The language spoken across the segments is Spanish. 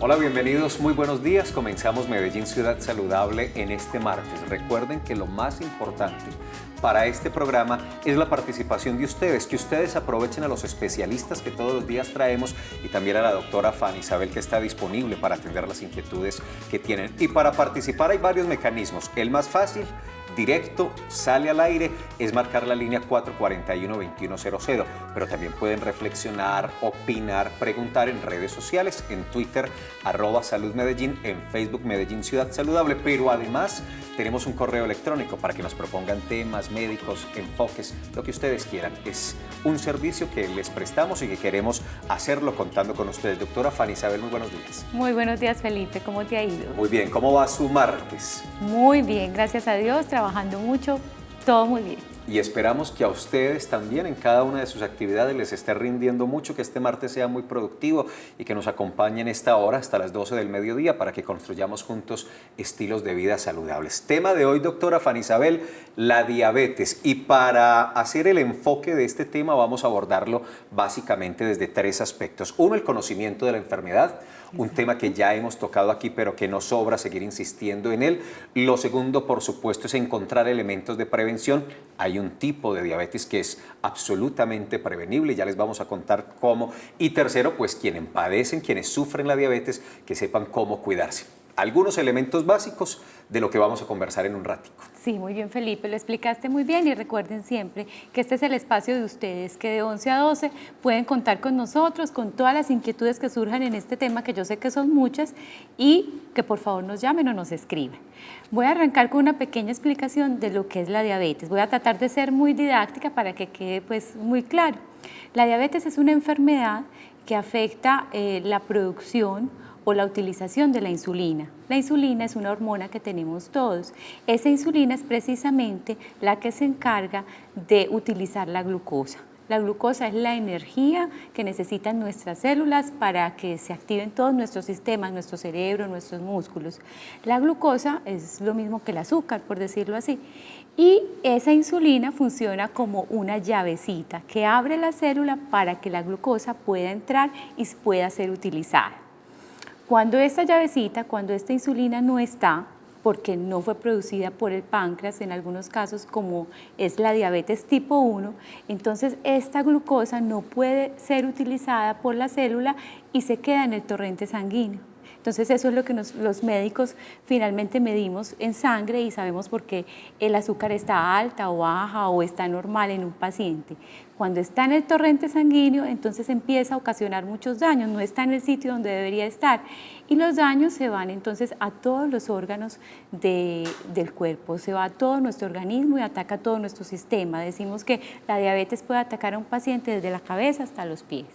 Hola, bienvenidos, muy buenos días. Comenzamos Medellín Ciudad Saludable en este martes. Recuerden que lo más importante para este programa es la participación de ustedes, que ustedes aprovechen a los especialistas que todos los días traemos y también a la doctora Fanny Isabel, que está disponible para atender las inquietudes que tienen. Y para participar hay varios mecanismos. El más fácil, directo, sale al aire, es marcar la línea 441-2100, pero también pueden reflexionar, opinar, preguntar en redes sociales, en Twitter, @saludmedellín, en Facebook Medellín Ciudad Saludable, pero además tenemos un correo electrónico para que nos propongan temas, médicos, enfoques, lo que ustedes quieran. Es un servicio que les prestamos y que queremos hacerlo contando con ustedes. Doctora Fanny Isabel, muy buenos días. Muy buenos días, Felipe. ¿Cómo te ha ido? Muy bien. ¿Cómo va su martes? Muy bien, gracias a Dios, trabajando mucho, todo muy bien. Y esperamos que a ustedes también en cada una de sus actividades les esté rindiendo mucho, que este martes sea muy productivo y que nos acompañen esta hora hasta las 12 del mediodía para que construyamos juntos estilos de vida saludables. Tema de hoy, doctora Fanny Isabel, la diabetes. Y para hacer el enfoque de este tema vamos a abordarlo básicamente desde tres aspectos. Uno, el conocimiento de la enfermedad, un tema que ya hemos tocado aquí, pero que no sobra seguir insistiendo en él. Lo segundo, por supuesto, es encontrar elementos de prevención. Hay un tipo de diabetes que es absolutamente prevenible, ya les vamos a contar cómo. Y tercero, pues quienes padecen, quienes sufren la diabetes, que sepan cómo cuidarse. Algunos elementos básicos de lo que vamos a conversar en un ratico. Sí, muy bien, Felipe, lo explicaste muy bien y recuerden siempre que este es el espacio de ustedes, que de 11 a 12 pueden contar con nosotros, con todas las inquietudes que surjan en este tema, que yo sé que son muchas, y que por favor nos llamen o nos escriban. Voy a arrancar con una pequeña explicación de lo que es la diabetes. Voy a tratar de ser muy didáctica para que quede pues muy claro. La diabetes es una enfermedad que afecta la producción o la utilización de la insulina. La insulina es una hormona que tenemos todos. Esa insulina es precisamente la que se encarga de utilizar la glucosa. La glucosa es la energía que necesitan nuestras células para que se activen todos nuestros sistemas, nuestro cerebro, nuestros músculos. La glucosa es lo mismo que el azúcar, por decirlo así. Y esa insulina funciona como una llavecita que abre la célula para que la glucosa pueda entrar y pueda ser utilizada. Cuando esta llavecita, cuando esta insulina no está, porque no fue producida por el páncreas, en algunos casos como es la diabetes tipo 1, entonces esta glucosa no puede ser utilizada por la célula y se queda en el torrente sanguíneo. Entonces eso es lo que los médicos finalmente medimos en sangre y sabemos por qué el azúcar está alta o baja o está normal en un paciente. Cuando está en el torrente sanguíneo, entonces empieza a ocasionar muchos daños, no está en el sitio donde debería estar y los daños se van entonces a todos los órganos del cuerpo, se va a todo nuestro organismo y ataca todo nuestro sistema. Decimos que la diabetes puede atacar a un paciente desde la cabeza hasta los pies,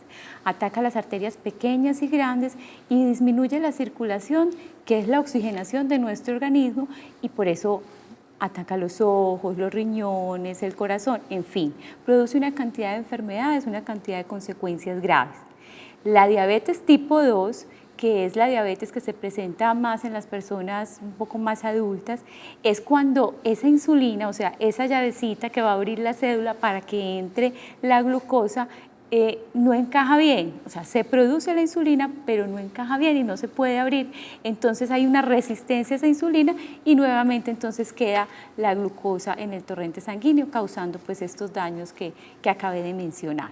ataca las arterias pequeñas y grandes y disminuye la circulación, que es la oxigenación de nuestro organismo y por eso ataca los ojos, los riñones, el corazón, en fin, produce una cantidad de enfermedades, una cantidad de consecuencias graves. La diabetes tipo 2, que es la diabetes que se presenta más en las personas un poco más adultas, es cuando esa insulina, o sea, esa llavecita que va a abrir la célula para que entre la glucosa, no encaja bien, o sea, se produce la insulina, pero no encaja bien y no se puede abrir, entonces hay una resistencia a esa insulina y nuevamente entonces queda la glucosa en el torrente sanguíneo, causando pues estos daños que acabé de mencionar.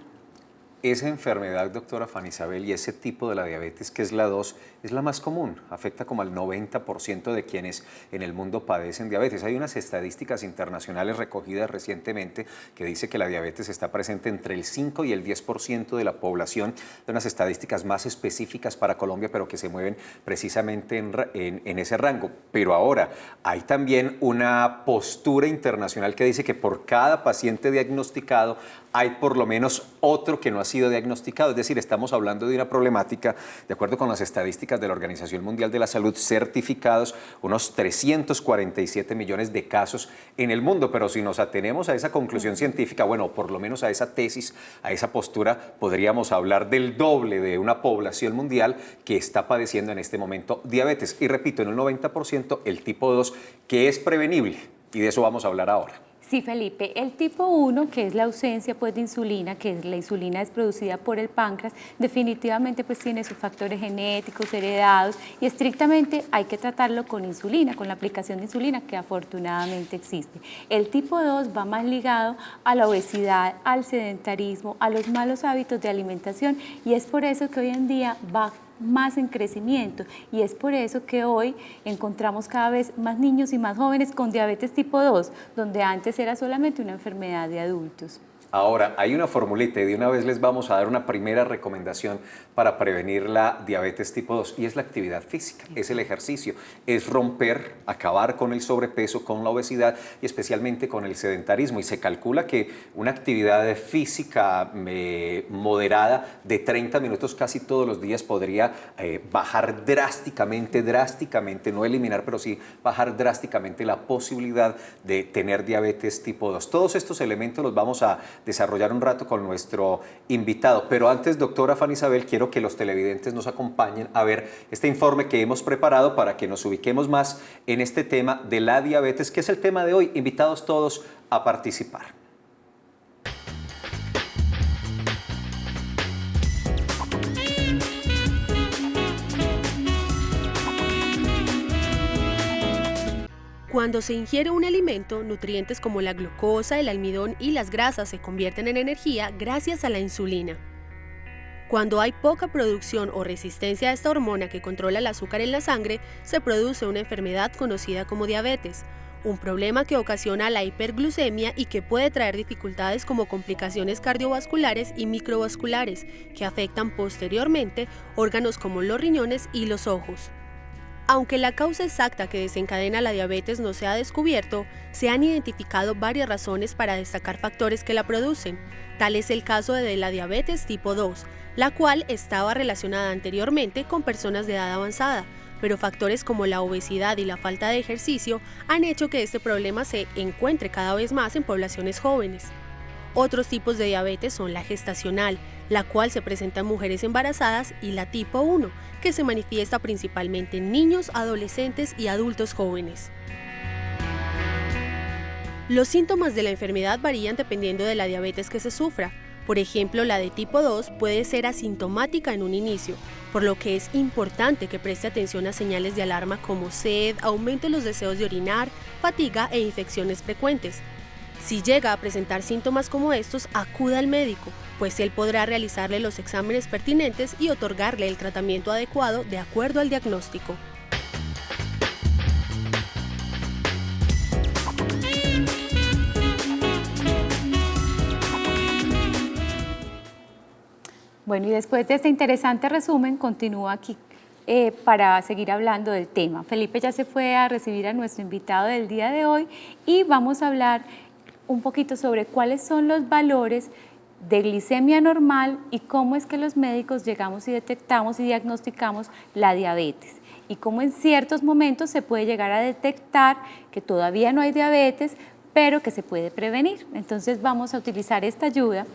Esa enfermedad, doctora Fanny Isabel, y ese tipo de la diabetes, que es la 2, es la más común. Afecta como al 90% de quienes en el mundo padecen diabetes. Hay unas estadísticas internacionales recogidas recientemente que dice que la diabetes está presente entre el 5 y el 10% de la población. De unas estadísticas más específicas para Colombia, pero que se mueven precisamente en ese rango. Pero ahora hay también una postura internacional que dice que por cada paciente diagnosticado hay por lo menos otro que no ha sido diagnosticado. Es decir, estamos hablando de una problemática, de acuerdo con las estadísticas de la Organización Mundial de la Salud, certificados unos 347 millones de casos en el mundo. Pero si nos atenemos a esa conclusión científica, bueno, por lo menos a esa tesis, a esa postura, podríamos hablar del doble de una población mundial que está padeciendo en este momento diabetes. Y repito, en un 90% el tipo 2, que es prevenible. Y de eso vamos a hablar ahora. Sí, Felipe, el tipo 1, que es la ausencia pues, de insulina, que es la insulina es producida por el páncreas, definitivamente pues, tiene sus factores genéticos, heredados, y estrictamente hay que tratarlo con insulina, con la aplicación de insulina que afortunadamente existe. El tipo 2 va más ligado a la obesidad, al sedentarismo, a los malos hábitos de alimentación, y es por eso que hoy en día va más en crecimiento, y es por eso que hoy encontramos cada vez más niños y más jóvenes con diabetes tipo 2, donde antes era solamente una enfermedad de adultos. Ahora, hay una formulita y de una vez les vamos a dar una primera recomendación para prevenir la diabetes tipo 2 y es la actividad física, es el ejercicio, es romper, acabar con el sobrepeso, con la obesidad y especialmente con el sedentarismo. Y se calcula que una actividad física moderada de 30 minutos casi todos los días podría bajar drásticamente, no eliminar, pero sí bajar drásticamente la posibilidad de tener diabetes tipo 2. Todos estos elementos los vamos a desarrollar un rato con nuestro invitado. Pero antes, doctora Fanny Isabel, quiero que los televidentes nos acompañen a ver este informe que hemos preparado para que nos ubiquemos más en este tema de la diabetes, que es el tema de hoy. Invitados todos a participar. Cuando se ingiere un alimento, nutrientes como la glucosa, el almidón y las grasas se convierten en energía gracias a la insulina. Cuando hay poca producción o resistencia a esta hormona que controla el azúcar en la sangre, se produce una enfermedad conocida como diabetes, un problema que ocasiona la hiperglucemia y que puede traer dificultades como complicaciones cardiovasculares y microvasculares, que afectan posteriormente órganos como los riñones y los ojos. Aunque la causa exacta que desencadena la diabetes no se ha descubierto, se han identificado varias razones para destacar factores que la producen. Tal es el caso de la diabetes tipo 2, la cual estaba relacionada anteriormente con personas de edad avanzada, pero factores como la obesidad y la falta de ejercicio han hecho que este problema se encuentre cada vez más en poblaciones jóvenes. Otros tipos de diabetes son la gestacional, la cual se presenta en mujeres embarazadas, y la tipo 1, que se manifiesta principalmente en niños, adolescentes y adultos jóvenes. Los síntomas de la enfermedad varían dependiendo de la diabetes que se sufra. Por ejemplo, la de tipo 2 puede ser asintomática en un inicio, por lo que es importante que preste atención a señales de alarma como sed, aumento en los deseos de orinar, fatiga e infecciones frecuentes. Si llega a presentar síntomas como estos, acuda al médico, pues él podrá realizarle los exámenes pertinentes y otorgarle el tratamiento adecuado de acuerdo al diagnóstico. Bueno, y después de este interesante resumen, continúo aquí para seguir hablando del tema. Felipe ya se fue a recibir a nuestro invitado del día de hoy y vamos a hablar un poquito sobre cuáles son los valores de glicemia normal y cómo es que los médicos llegamos y detectamos y diagnosticamos la diabetes y cómo en ciertos momentos se puede llegar a detectar que todavía no hay diabetes, pero que se puede prevenir. Entonces vamos a utilizar esta ayuda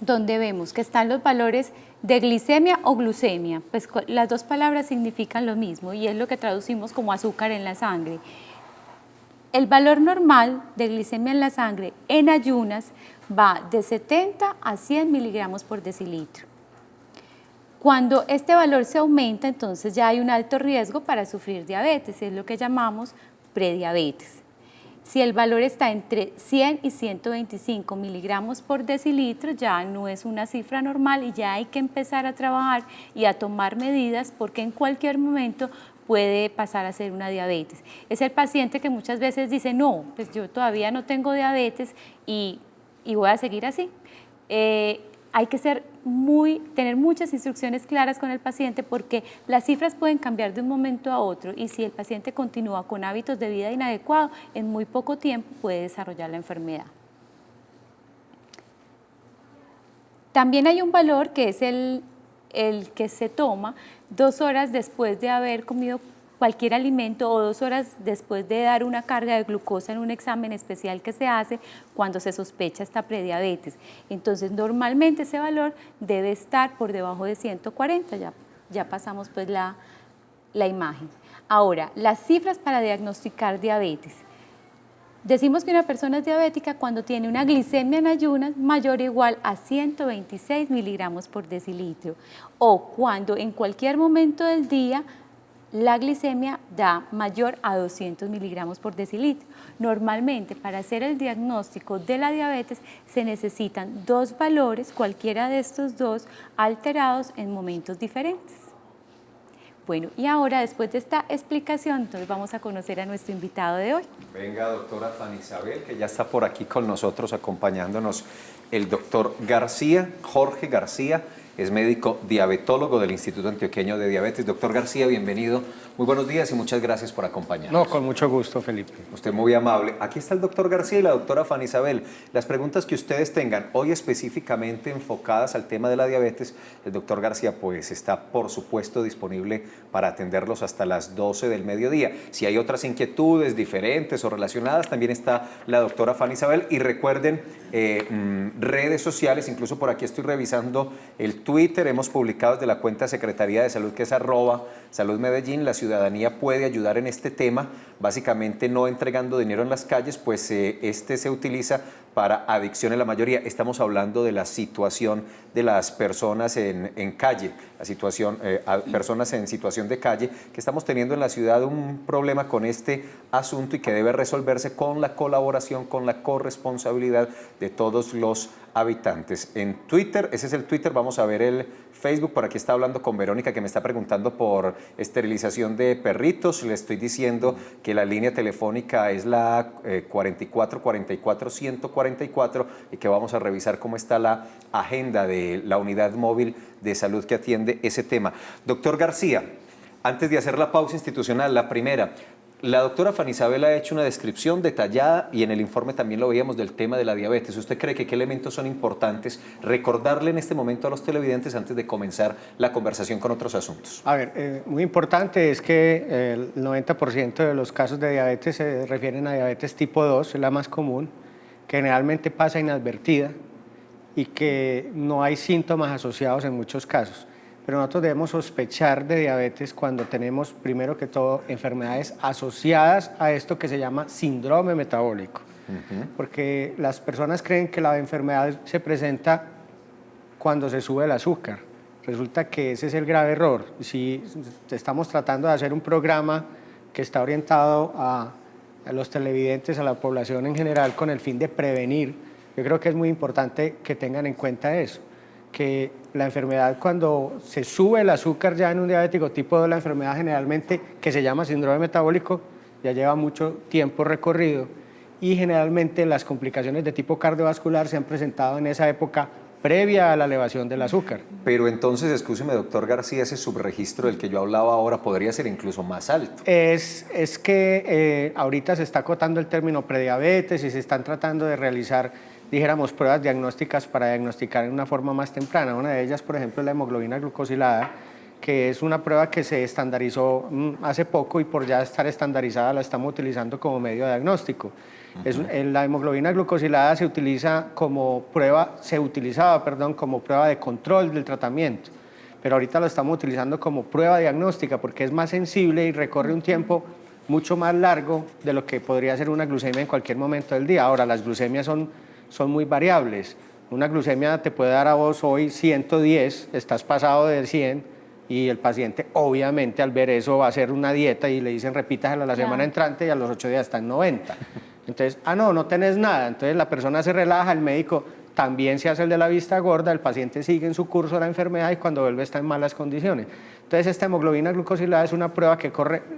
donde vemos que están los valores de glicemia o glucemia. Pues las dos palabras significan lo mismo y es lo que traducimos como azúcar en la sangre. El valor normal de glicemia en la sangre en ayunas va de 70 a 100 miligramos por decilitro. Cuando este valor se aumenta, entonces ya hay un alto riesgo para sufrir diabetes, es lo que llamamos prediabetes. Si el valor está entre 100 y 125 miligramos por decilitro, ya no es una cifra normal y ya hay que empezar a trabajar y a tomar medidas porque en cualquier momento puede pasar a ser una diabetes. Es el paciente que muchas veces dice, no, pues yo todavía no tengo diabetes y voy a seguir así. Hay que tener muchas instrucciones claras con el paciente porque las cifras pueden cambiar de un momento a otro y si el paciente continúa con hábitos de vida inadecuados, en muy poco tiempo puede desarrollar la enfermedad. También hay un valor que es el que se toma 2 horas después de haber comido cualquier alimento o 2 horas después de dar una carga de glucosa en un examen especial que se hace cuando se sospecha esta prediabetes. Entonces, normalmente ese valor debe estar por debajo de 140, ya pasamos pues la imagen. Ahora, las cifras para diagnosticar diabetes. Decimos que una persona es diabética cuando tiene una glicemia en ayunas mayor o igual a 126 miligramos por decilitro o cuando en cualquier momento del día la glicemia da mayor a 200 miligramos por decilitro. Normalmente, para hacer el diagnóstico de la diabetes se necesitan dos valores, cualquiera de estos dos, alterados en momentos diferentes. Bueno, y ahora, después de esta explicación, entonces vamos a conocer a nuestro invitado de hoy. Venga, doctora Fanny Isabel, que ya está por aquí con nosotros acompañándonos el doctor García, Jorge García, es médico diabetólogo del Instituto Antioqueño de Diabetes. Doctor García, bienvenido. Muy buenos días y muchas gracias por acompañarnos. No, con mucho gusto, Felipe. Usted muy amable. Aquí está el doctor García y la doctora Fanny Isabel. Las preguntas que ustedes tengan hoy específicamente enfocadas al tema de la diabetes, el doctor García pues está por supuesto disponible para atenderlos hasta las 12 del mediodía. Si hay otras inquietudes diferentes o relacionadas, también está la doctora Fanny Isabel. Y recuerden, redes sociales, incluso por aquí estoy revisando el Twitter, hemos publicado desde la cuenta Secretaría de Salud, que es @saludmedellín. La ciudadanía puede ayudar en este tema, básicamente no entregando dinero en las calles, pues este se utiliza para adicción en la mayoría. Estamos hablando de la situación de las personas en calle, la situación, personas en situación de calle, que estamos teniendo en la ciudad un problema con este asunto y que debe resolverse con la colaboración, con la corresponsabilidad de todos los habitantes. En Twitter, ese es el Twitter, vamos a ver el Facebook. Por aquí está hablando con Verónica, que me está preguntando por esterilización de perritos. Le estoy diciendo que la línea telefónica es la 44-44-144 y que vamos a revisar cómo está la agenda de la unidad móvil de salud que atiende ese tema. Doctor García, antes de hacer la pausa institucional, la primera, la doctora Fanny Isabel ha hecho una descripción detallada y en el informe también lo veíamos del tema de la diabetes. ¿Usted cree que qué elementos son importantes recordarle en este momento a los televidentes antes de comenzar la conversación con otros asuntos? A ver, muy importante es que el 90% de los casos de diabetes se refieren a diabetes tipo 2, es la más común, que generalmente pasa inadvertida y que no hay síntomas asociados en muchos casos. Pero nosotros debemos sospechar de diabetes cuando tenemos, primero que todo, enfermedades asociadas a esto que se llama síndrome metabólico. Porque las personas creen que la enfermedad se presenta cuando se sube el azúcar. Resulta que ese es el grave error. Si estamos tratando de hacer un programa que está orientado a los televidentes, a la población en general, con el fin de prevenir, yo creo que es muy importante que tengan en cuenta eso, que la enfermedad, cuando se sube el azúcar ya en un diabético tipo 2, la enfermedad generalmente, que se llama síndrome metabólico, ya lleva mucho tiempo recorrido y generalmente las complicaciones de tipo cardiovascular se han presentado en esa época previa a la elevación del azúcar. Pero entonces, excúseme, doctor García, ese subregistro del que yo hablaba ahora podría ser incluso más alto. Es que ahorita se está acotando el término prediabetes y se están tratando de realizar, dijéramos, pruebas diagnósticas para diagnosticar en una forma más temprana. Una de ellas, por ejemplo, es la hemoglobina glucosilada, que es una prueba que se estandarizó hace poco y por ya estar estandarizada la estamos utilizando como medio de diagnóstico. La hemoglobina glucosilada se utilizaba como prueba de control del tratamiento, pero ahorita lo estamos utilizando como prueba diagnóstica porque es más sensible y recorre un tiempo mucho más largo de lo que podría ser una glucemia en cualquier momento del día. Ahora, las glucemias son muy variables. Una glucemia te puede dar a vos hoy 110, estás pasado de 100 y el paciente obviamente al ver eso va a hacer una dieta y le dicen repítasela la semana entrante y a los 8 días está en 90. Entonces, no tenés nada. Entonces la persona se relaja, el médico también se hace el de la vista gorda, el paciente sigue en su curso de la enfermedad y cuando vuelve está en malas condiciones. Entonces esta hemoglobina glucosilada es una prueba que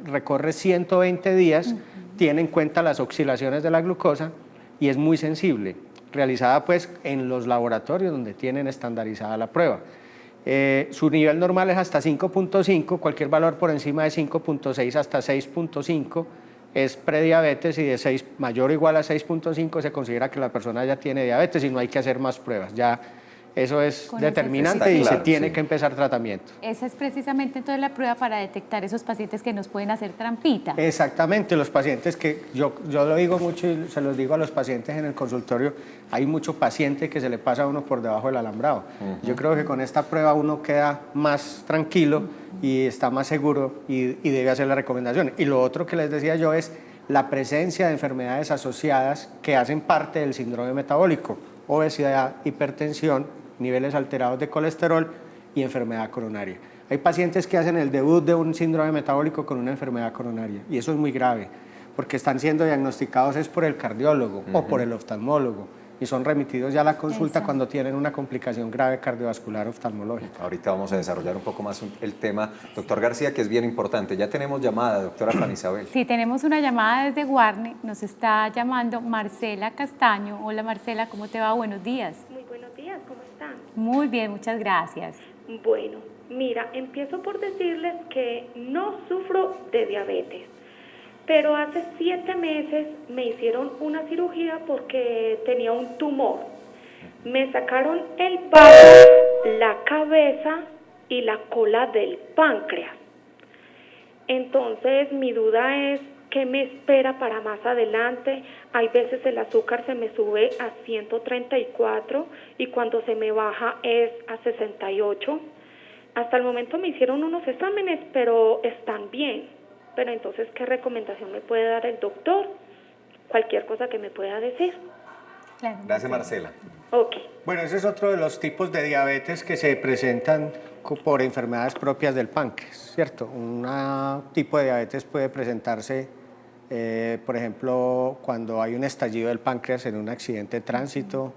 recorre 120 días, tiene en cuenta las oscilaciones de la glucosa y es muy sensible, realizada pues en los laboratorios donde tienen estandarizada la prueba. Su nivel normal es hasta 5.5, cualquier valor por encima de 5.6 hasta 6.5 es prediabetes y de 6 mayor o igual a 6.5 se considera que la persona ya tiene diabetes y no hay que hacer más pruebas. Ya eso es determinante y se tiene que empezar tratamiento. Esa es precisamente entonces la prueba para detectar esos pacientes que nos pueden hacer trampita. Exactamente, los pacientes que yo lo digo mucho y se los digo a los pacientes en el consultorio, hay mucho paciente que se le pasa a uno por debajo del alambrado. Yo creo que con esta prueba uno queda más tranquilo y está más seguro y debe hacer la recomendación. Y lo otro que les decía yo es la presencia de enfermedades asociadas que hacen parte del síndrome metabólico: obesidad, hipertensión, niveles alterados de colesterol y enfermedad coronaria. Hay pacientes que hacen el debut de un síndrome metabólico con una enfermedad coronaria, y eso es muy grave, porque están siendo diagnosticados es por el cardiólogo o por el oftalmólogo, y son remitidos ya a la consulta cuando tienen una complicación grave cardiovascular oftalmológica. Ahorita vamos a desarrollar un poco más el tema, doctor García, que es bien importante. Ya tenemos llamada, doctora Fanny Isabel. Sí, tenemos una llamada desde Guarne, nos está llamando Marcela Castaño. Hola Marcela, ¿cómo te va? Buenos días. Muy buenos días, ¿cómo están? Muy bien, muchas gracias. Bueno, mira, empiezo por decirles que no sufro de diabetes, pero hace 7 meses me hicieron una cirugía porque tenía un tumor. Me sacaron el vaso, la cabeza y la cola del páncreas. Entonces mi duda es, ¿qué me espera para más adelante? Hay veces el azúcar se me sube a 134 y cuando se me baja es a 68. Hasta el momento me hicieron unos exámenes, pero están bien. Pero entonces, ¿qué recomendación me puede dar el doctor? Cualquier cosa que me pueda decir. Claro. Gracias, Marcela. Ok. Bueno, ese es otro de los tipos de diabetes que se presentan por enfermedades propias del páncreas, ¿cierto? Un tipo de diabetes puede presentarse, por ejemplo, cuando hay un estallido del páncreas en un accidente de tránsito,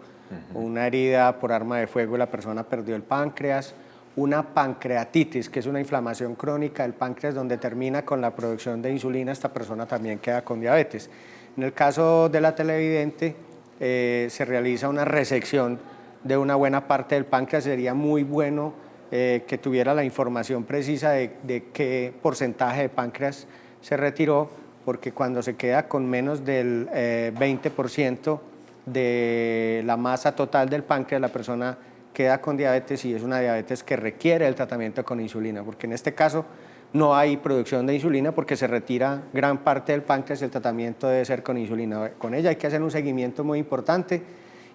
una herida por arma de fuego y la persona perdió el páncreas, una pancreatitis, que es una inflamación crónica del páncreas donde termina con la producción de insulina, esta persona también queda con diabetes. En el caso de la televidente, se realiza una resección de una buena parte del páncreas. Sería muy bueno que tuviera la información precisa de qué porcentaje de páncreas se retiró, porque cuando se queda con menos del 20% de la masa total del páncreas, la persona queda con diabetes, y es una diabetes que requiere el tratamiento con insulina, porque en este caso no hay producción de insulina porque se retira gran parte del páncreas. El tratamiento debe ser con insulina. Con ella hay que hacer un seguimiento muy importante,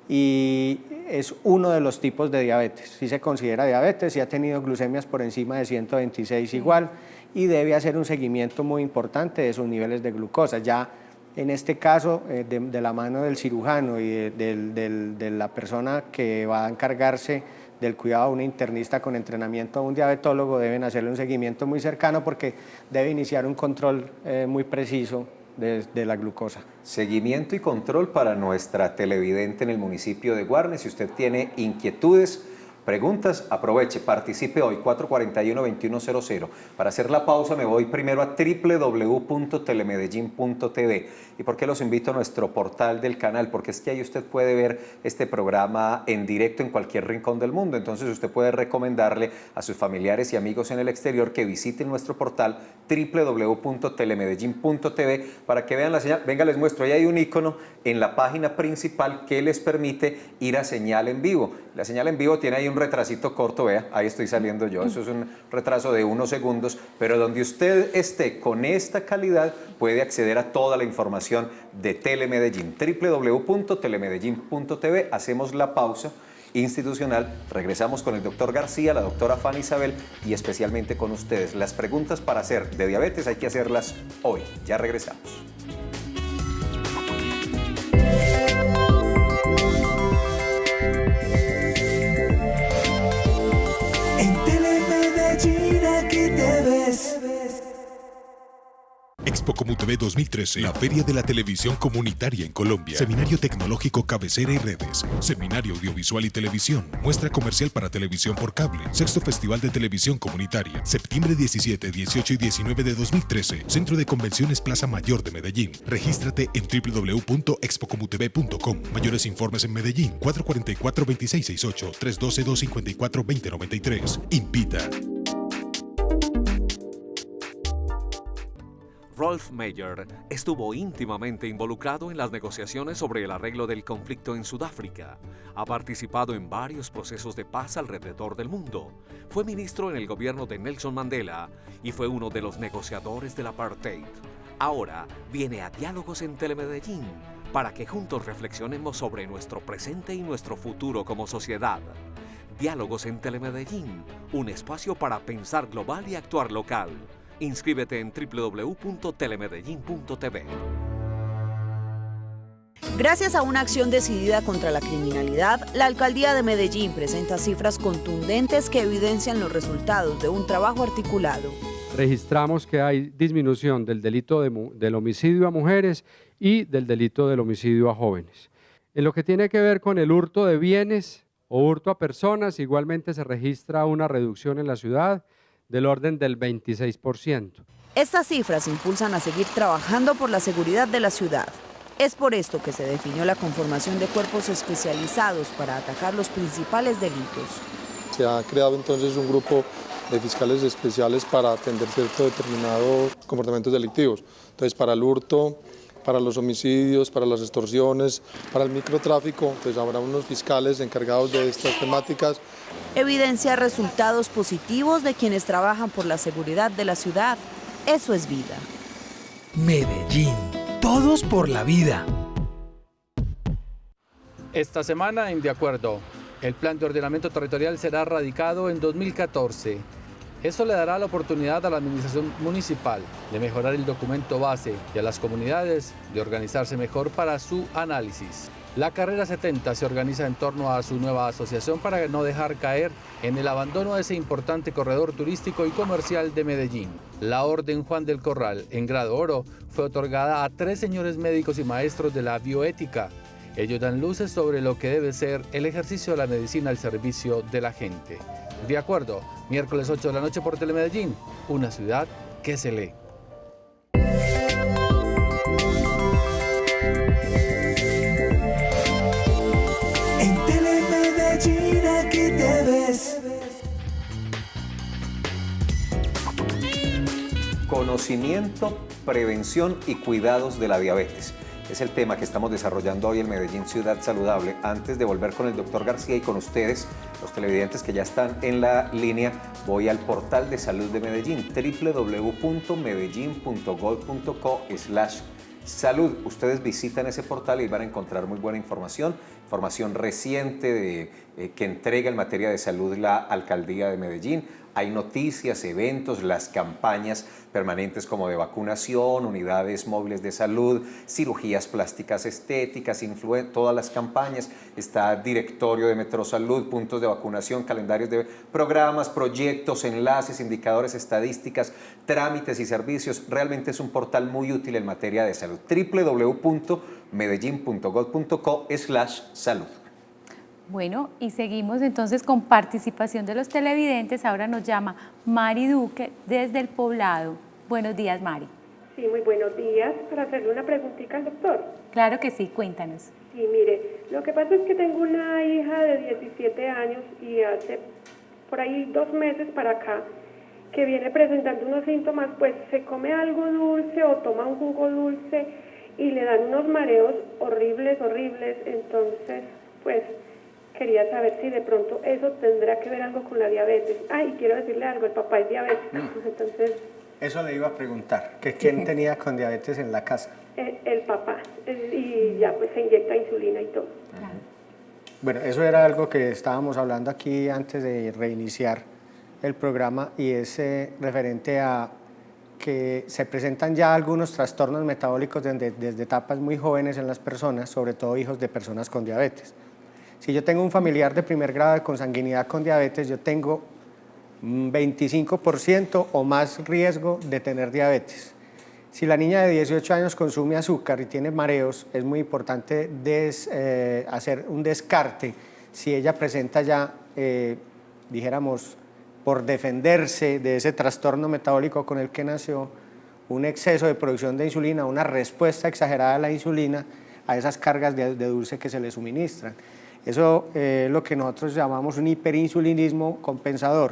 y es uno de los tipos de diabetes. Si se considera diabetes, si ha tenido glucemias por encima de 126 igual, y debe hacer un seguimiento muy importante de sus niveles de glucosa. Ya en este caso, de la mano del cirujano y de la persona que va a encargarse del cuidado de un internista con entrenamiento a un diabetólogo, deben hacerle un seguimiento muy cercano porque debe iniciar un control muy preciso de la glucosa. Seguimiento y control para nuestra televidente en el municipio de Guarne. Si usted tiene inquietudes, preguntas, aproveche, participe hoy, 441-2100. Para hacer la pausa me voy primero a www.telemedellin.tv. ¿Y por qué los invito a nuestro portal del canal? Porque es que ahí usted puede ver este programa en directo en cualquier rincón del mundo. Entonces usted puede recomendarle a sus familiares y amigos en el exterior que visiten nuestro portal www.telemedellin.tv para que vean la señal. Venga, les muestro, ahí hay un icono en la página principal que les permite ir a señal en vivo. La señal en vivo tiene ahí un retrasito corto, vea, ahí estoy saliendo yo, eso es un retraso de unos segundos, pero donde usted esté con esta calidad puede acceder a toda la información de Telemedellín, www.telemedellin.tv. Hacemos la pausa institucional, regresamos con el doctor García, la doctora Fanny Isabel y especialmente con ustedes. Las preguntas para hacer de diabetes hay que hacerlas hoy, ya regresamos. Aquí te ves. Expo Como TV 2013, la feria de la televisión comunitaria en Colombia. Seminario tecnológico, cabecera y redes. Seminario audiovisual y televisión. Muestra comercial para televisión por cable. Sexto Festival de Televisión Comunitaria. Septiembre 17, 18 y 19 de 2013. Centro de Convenciones Plaza Mayor de Medellín. Regístrate en www.expocomutv.com. Mayores informes en Medellín. 444-2668. 312-254-2093. Invita. Rolf Meyer estuvo íntimamente involucrado en las negociaciones sobre el arreglo del conflicto en Sudáfrica. Ha participado en varios procesos de paz alrededor del mundo. Fue ministro en el gobierno de Nelson Mandela y fue uno de los negociadores del apartheid. Ahora viene a Diálogos en Telemedellín para que juntos reflexionemos sobre nuestro presente y nuestro futuro como sociedad. Diálogos en Telemedellín, un espacio para pensar global y actuar local. Inscríbete en www.telemedellin.tv. Gracias a una acción decidida contra la criminalidad, la Alcaldía de Medellín presenta cifras contundentes que evidencian los resultados de un trabajo articulado. Registramos que hay disminución del delito del homicidio a mujeres y del delito del homicidio a jóvenes. En lo que tiene que ver con el hurto de bienes o hurto a personas, igualmente se registra una reducción en la ciudad del orden del 26%. Estas cifras impulsan a seguir trabajando por la seguridad de la ciudad. Es por esto que se definió la conformación de cuerpos especializados para atacar los principales delitos. Se ha creado entonces un grupo de fiscales especiales para atender ciertos determinados comportamientos delictivos. Entonces, para el hurto, para los homicidios, para las extorsiones, para el microtráfico, pues habrá unos fiscales encargados de estas temáticas. Evidencia resultados positivos de quienes trabajan por la seguridad de la ciudad. Eso es vida. Medellín. Todos por la vida. Esta semana, en De Acuerdo, el plan de ordenamiento territorial será radicado en 2014. Eso le dará la oportunidad a la administración municipal de mejorar el documento base y a las comunidades de organizarse mejor para su análisis. La Carrera 70 se organiza en torno a su nueva asociación para no dejar caer en el abandono de ese importante corredor turístico y comercial de Medellín. La Orden Juan del Corral, en grado oro, fue otorgada a 3 señores médicos y maestros de la bioética. Ellos dan luces sobre lo que debe ser el ejercicio de la medicina al servicio de la gente. De Acuerdo, miércoles 8 de la noche por Telemedellín, una ciudad que se lee. En Telemedellín aquí te ves. Conocimiento, prevención y cuidados de la diabetes. Es el tema que estamos desarrollando hoy en Medellín Ciudad Saludable. Antes de volver con el doctor García y con ustedes, los televidentes que ya están en la línea, voy al portal de salud de Medellín, www.medellin.gov.co/salud. Ustedes visitan ese portal y van a encontrar muy buena información reciente que entrega en materia de salud la Alcaldía de Medellín. Hay noticias, eventos, las campañas permanentes como de vacunación, unidades móviles de salud, cirugías plásticas estéticas, todas las campañas. Está directorio de Metrosalud, puntos de vacunación, calendarios de programas, proyectos, enlaces, indicadores, estadísticas, trámites y servicios. Realmente es un portal muy útil en materia de salud. www.medellin.gov.co/salud. Bueno, y seguimos entonces con participación de los televidentes. Ahora nos llama Mari Duque desde El Poblado. Buenos días, Mari. Sí, muy buenos días. Para hacerle una preguntita al doctor. Claro que sí, cuéntanos. Sí, mire, lo que pasa es que tengo una hija de 17 años y hace por ahí 2 meses para acá que viene presentando unos síntomas, pues se come algo dulce o toma un jugo dulce y le dan unos mareos horribles, entonces, pues quería saber si de pronto eso tendrá que ver algo con la diabetes. Y quiero decirle algo, el papá es diabético, entonces... Eso le iba a preguntar, que quién tenía con diabetes en la casa. El papá, y ya pues se inyecta insulina y todo. Bueno, eso era algo que estábamos hablando aquí antes de reiniciar el programa y es referente a que se presentan ya algunos trastornos metabólicos desde etapas muy jóvenes en las personas, sobre todo hijos de personas con diabetes. Si yo tengo un familiar de primer grado de consanguinidad con diabetes, yo tengo un 25% o más riesgo de tener diabetes. Si la niña de 18 años consume azúcar y tiene mareos, es muy importante hacer un descarte si ella presenta ya, dijéramos, por defenderse de ese trastorno metabólico con el que nació, un exceso de producción de insulina, una respuesta exagerada a la insulina, a esas cargas de dulce que se le suministran. Eso es lo que nosotros llamamos un hiperinsulinismo compensador.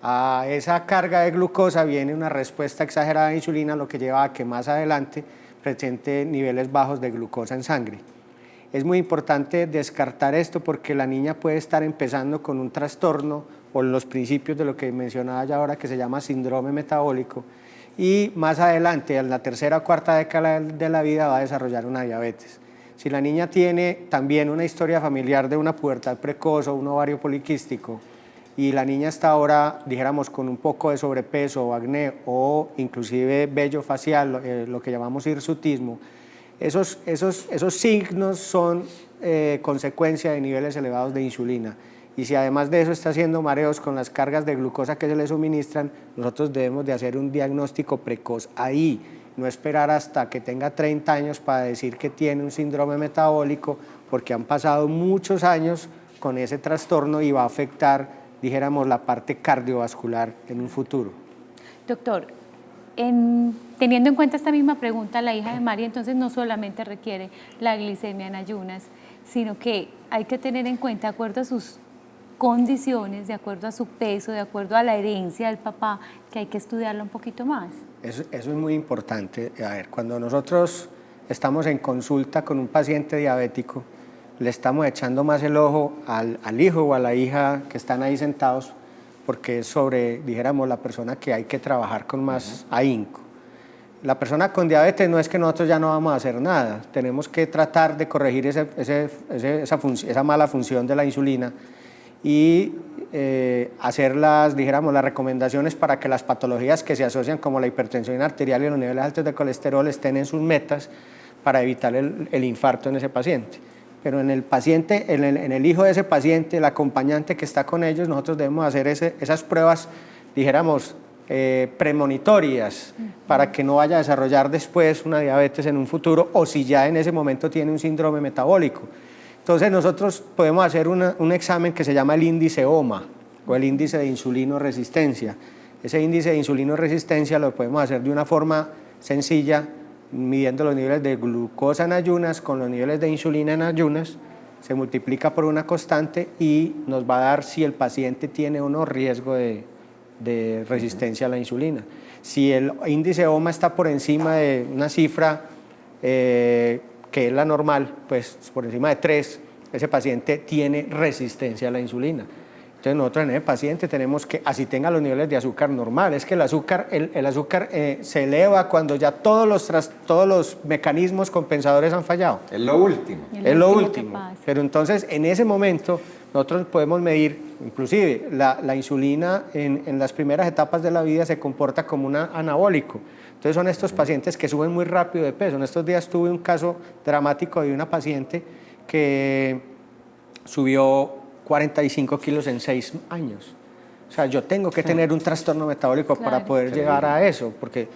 A esa carga de glucosa viene una respuesta exagerada de insulina, lo que lleva a que más adelante presente niveles bajos de glucosa en sangre. Es muy importante descartar esto porque la niña puede estar empezando con un trastorno por los principios de lo que mencionaba ya ahora, que se llama síndrome metabólico, y más adelante, en la tercera o cuarta década de la vida, va a desarrollar una diabetes. Si la niña tiene también una historia familiar de una pubertad precoz o un ovario poliquístico y la niña está ahora, dijéramos, con un poco de sobrepeso o acné o inclusive vello facial, lo que llamamos hirsutismo, Esos signos son consecuencia de niveles elevados de insulina. Y si además de eso está haciendo mareos con las cargas de glucosa que se le suministran, nosotros debemos de hacer un diagnóstico precoz ahí, no esperar hasta que tenga 30 años para decir que tiene un síndrome metabólico, porque han pasado muchos años con ese trastorno y va a afectar, dijéramos, la parte cardiovascular en un futuro. Doctor, teniendo en cuenta esta misma pregunta, la hija de María entonces no solamente requiere la glicemia en ayunas, sino que hay que tener en cuenta, de acuerdo a sus condiciones, de acuerdo a su peso, de acuerdo a la herencia del papá, que hay que estudiarlo un poquito más. Eso es muy importante. A ver, cuando nosotros estamos en consulta con un paciente diabético, le estamos echando más el ojo al hijo o a la hija que están ahí sentados, porque es sobre, dijéramos, la persona que hay que trabajar con más ahínco. La persona con diabetes no es que nosotros ya no vamos a hacer nada, tenemos que tratar de corregir esa mala función de la insulina y hacer las recomendaciones para que las patologías que se asocian como la hipertensión arterial y los niveles altos de colesterol estén en sus metas para evitar el infarto en ese paciente. Pero en el paciente, en el hijo de ese paciente, el acompañante que está con ellos, nosotros debemos hacer esas pruebas, dijéramos, premonitorias, para que no vaya a desarrollar después una diabetes en un futuro, o si ya en ese momento tiene un síndrome metabólico. Entonces nosotros podemos hacer un examen que se llama el índice OMA, o el índice de insulinoresistencia. Ese índice de insulinoresistencia lo podemos hacer de una forma sencilla, midiendo los niveles de glucosa en ayunas con los niveles de insulina en ayunas, se multiplica por una constante y nos va a dar si el paciente tiene o no riesgo de resistencia a la insulina. Si el índice OMA está por encima de una cifra que es la normal, pues por encima de 3, ese paciente tiene resistencia a la insulina. Entonces nosotros en ese paciente tenemos que, así tenga los niveles de azúcar normal, es que el azúcar se eleva cuando ya todos los mecanismos compensadores han fallado. Es lo último. Es lo último. Pero entonces en ese momento nosotros podemos medir, inclusive la insulina en las primeras etapas de la vida se comporta como un anabólico. Entonces son estos pacientes que suben muy rápido de peso. En estos días tuve un caso dramático de una paciente que subió 45 kilos en 6 años. O sea, yo tengo que tener un trastorno metabólico para poder llegar a eso, porque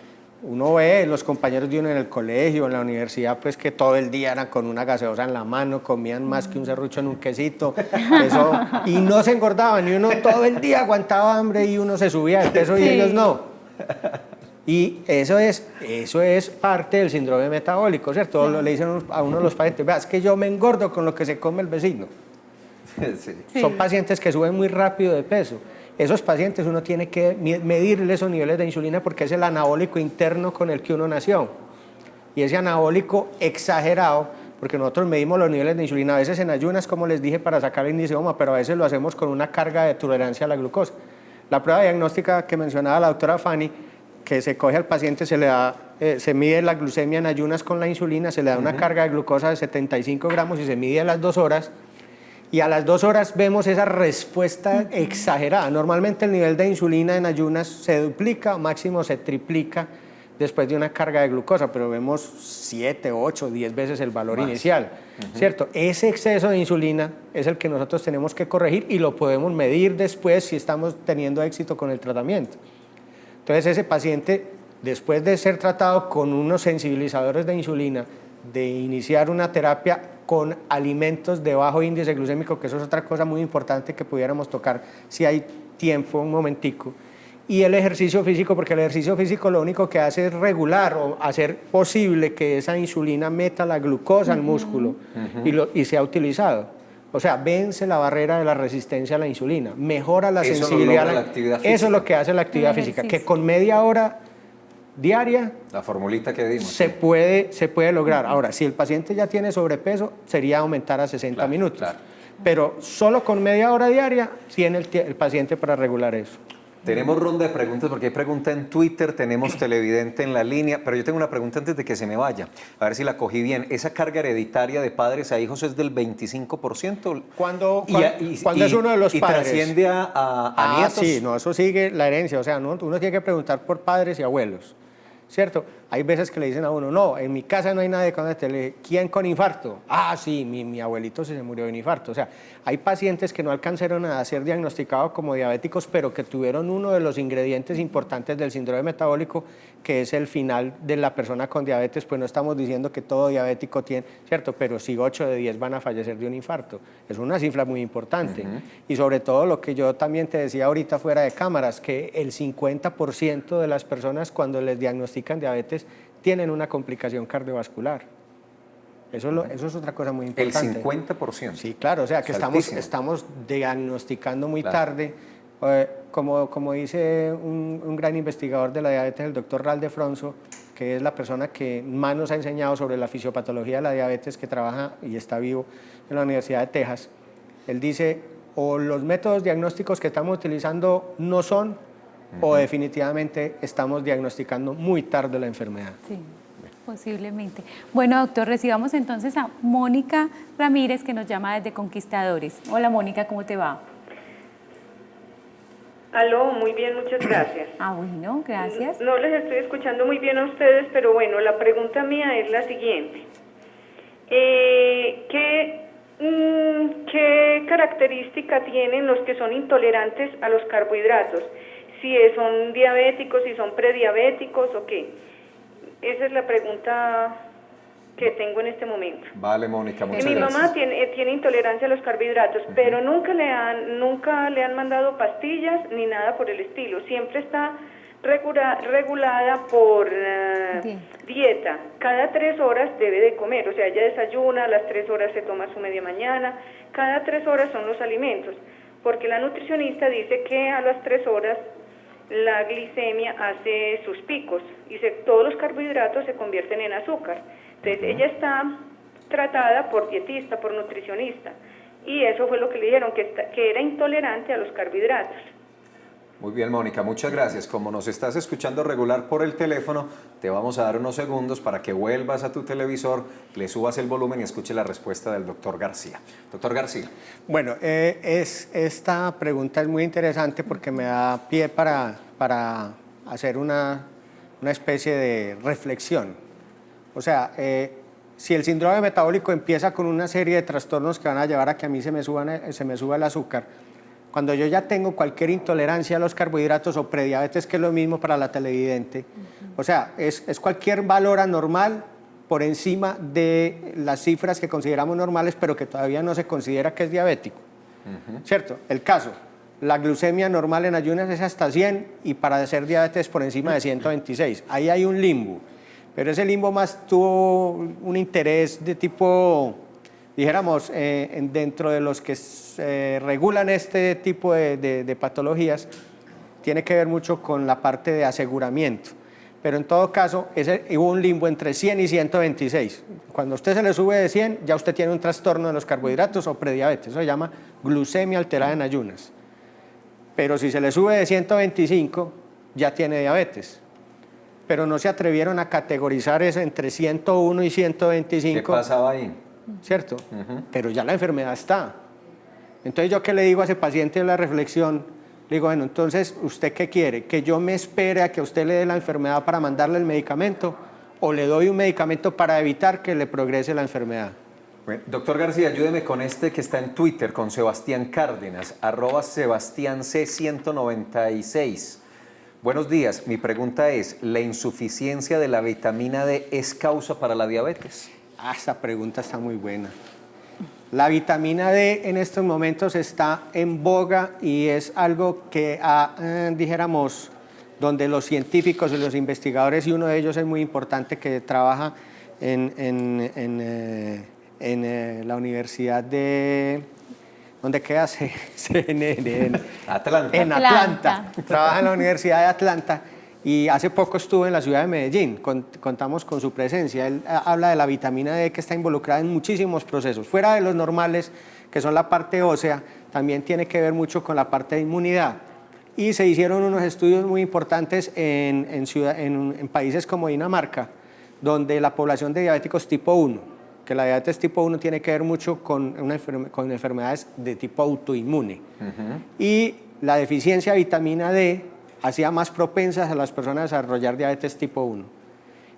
uno ve los compañeros de uno en el colegio, en la universidad, pues que todo el día eran con una gaseosa en la mano, comían más que un serrucho en un quesito, y no se engordaban, y uno todo el día aguantaba hambre y uno se subía de peso y ellos no. Y eso es parte del síndrome metabólico, ¿cierto? Le dicen a uno de los pacientes, vea, es que yo me engordo con lo que se come el vecino. Sí. Son pacientes que suben muy rápido de peso. Esos pacientes uno tiene que medirle esos niveles de insulina porque es el anabólico interno con el que uno nació. Y ese anabólico exagerado, porque nosotros medimos los niveles de insulina a veces en ayunas, como les dije, para sacar el índice OMA, pero a veces lo hacemos con una carga de tolerancia a la glucosa. La prueba diagnóstica que mencionaba la doctora Fanny, que se coge al paciente, se mide la glucemia en ayunas con la insulina, se le da una carga de glucosa de 75 gramos y se mide a las 2 horas. Y a las 2 horas vemos esa respuesta exagerada. Normalmente el nivel de insulina en ayunas se duplica, máximo se triplica después de una carga de glucosa, pero vemos 7, 8, 10 veces el valor inicial, ¿cierto? Ese exceso de insulina es el que nosotros tenemos que corregir y lo podemos medir después si estamos teniendo éxito con el tratamiento. Entonces ese paciente, después de ser tratado con unos sensibilizadores de insulina, de iniciar una terapia con alimentos de bajo índice glucémico, que eso es otra cosa muy importante que pudiéramos tocar si hay tiempo, un momentico, y el ejercicio físico, porque el ejercicio físico lo único que hace es regular o hacer posible que esa insulina meta la glucosa al músculo y sea utilizado. O sea, vence la barrera de la resistencia a la insulina, mejora la sensibilidad. La actividad física. Eso es lo que hace la actividad física, que con media hora diaria, la formulita que dimos, se puede lograr. Ahora, si el paciente ya tiene sobrepeso, sería aumentar a 60 minutos. Claro. Pero solo con media hora diaria tiene el paciente para regular eso. Tenemos ronda de preguntas porque hay pregunta en Twitter, tenemos televidente en la línea, pero yo tengo una pregunta antes de que se me vaya, a ver si la cogí bien. ¿Esa carga hereditaria de padres a hijos es del 25%? Cuando es uno de los padres. ¿Y trasciende a nietos? Sí, no, eso sigue la herencia, o sea, uno tiene que preguntar por padres y abuelos. ¿cierto? Hay veces que le dicen a uno, no, en mi casa no hay nadie con diabetes. ¿Quién con infarto? Ah, sí, mi abuelito se murió de un infarto. O sea, hay pacientes que no alcanzaron a ser diagnosticados como diabéticos, pero que tuvieron uno de los ingredientes importantes del síndrome metabólico, que es el final de la persona con diabetes. Pues no estamos diciendo que todo diabético tiene, ¿cierto? Pero sí 8 de 10 van a fallecer de un infarto. Es una cifra muy importante. Y sobre todo lo que yo también te decía ahorita fuera de cámaras, que el 50% de las personas cuando les diagnostican diabetes tienen una complicación cardiovascular. Eso es otra cosa muy importante. El 50%. Sí, claro, o sea que estamos diagnosticando muy tarde. Como dice un gran investigador de la diabetes, el doctor Ral de Fronzo, que es la persona que más nos ha enseñado sobre la fisiopatología de la diabetes, que trabaja y está vivo en la Universidad de Texas. Él dice, o los métodos diagnósticos que estamos utilizando no son, o definitivamente estamos diagnosticando muy tarde la enfermedad. Sí, posiblemente. Bueno, doctor, recibamos entonces a Mónica Ramírez, que nos llama desde Conquistadores. Hola, Mónica, ¿cómo te va? Aló, muy bien, muchas gracias. Ah, bueno, gracias. No les estoy escuchando muy bien a ustedes, pero bueno, la pregunta mía es la siguiente. ¿Qué característica tienen los que son intolerantes a los carbohidratos? Si son diabéticos, si son prediabéticos o qué. Esa es la pregunta que tengo en este momento. Vale, Mónica, muchas Mi gracias. mamá tiene intolerancia a los carbohidratos, pero nunca le han mandado pastillas ni nada por el estilo. Siempre está regulada por dieta. Cada 3 horas debe de comer, o sea, ella desayuna, a las 3 horas se toma su media mañana, cada 3 horas son los alimentos, porque la nutricionista dice que a las 3 horas la glicemia hace sus picos y todos los carbohidratos se convierten en azúcar. Entonces ella está tratada por dietista, por nutricionista, y eso fue lo que le dijeron, que era intolerante a los carbohidratos. Muy bien, Mónica, muchas gracias. Como nos estás escuchando regular por el teléfono, te vamos a dar unos segundos para que vuelvas a tu televisor, le subas el volumen y escuche la respuesta del doctor García. Doctor García. Bueno, esta pregunta es muy interesante porque me da pie para hacer una especie de reflexión. O sea, si el síndrome metabólico empieza con una serie de trastornos que van a llevar a que a mí se me suba el azúcar, cuando yo ya tengo cualquier intolerancia a los carbohidratos o prediabetes, que es lo mismo para la televidente, o sea, es cualquier valor anormal por encima de las cifras que consideramos normales, pero que todavía no se considera que es diabético, ¿cierto? El caso, la glucemia normal en ayunas es hasta 100 y para ser diabetes por encima de 126. Ahí hay un limbo, pero ese limbo más tuvo un interés de tipo, dijéramos, dentro de los que regulan este tipo de patologías, tiene que ver mucho con la parte de aseguramiento. Pero en todo caso, hubo un limbo entre 100 y 126. Cuando a usted se le sube de 100, ya usted tiene un trastorno de los carbohidratos o prediabetes. Eso se llama glucemia alterada en ayunas. Pero si se le sube de 125, ya tiene diabetes. Pero no se atrevieron a categorizar eso entre 101 y 125. ¿Qué pasaba ahí? ¿Cierto? Pero ya la enfermedad está. Entonces, ¿yo qué le digo a ese paciente en la reflexión? Le digo, bueno, entonces, ¿usted qué quiere? ¿Que yo me espere a que usted le dé la enfermedad para mandarle el medicamento? ¿O le doy un medicamento para evitar que le progrese la enfermedad? Bueno, doctor García, ayúdeme con este que está en Twitter, con Sebastián Cárdenas, @SebastianC196. Buenos días, mi pregunta es, ¿la insuficiencia de la vitamina D es causa para la diabetes? Esta pregunta está muy buena. La vitamina D en estos momentos está en boga y es algo que, dijéramos, donde los científicos y los investigadores, y uno de ellos es muy importante, que trabaja en la Universidad de... ¿Dónde queda? Atlanta. En Atlanta. Trabaja en la Universidad de Atlanta y hace poco estuvo en la ciudad de Medellín. Contamos con su presencia. Él habla de la vitamina D, que está involucrada en muchísimos procesos. Fuera de los normales, que son la parte ósea, también tiene que ver mucho con la parte de inmunidad. Y se hicieron unos estudios muy importantes en países como Dinamarca, donde la población de diabéticos tipo 1, que la diabetes tipo 1 tiene que ver mucho con enfermedades de tipo autoinmune. Y la deficiencia de vitamina D hacía más propensas a las personas a desarrollar diabetes tipo 1.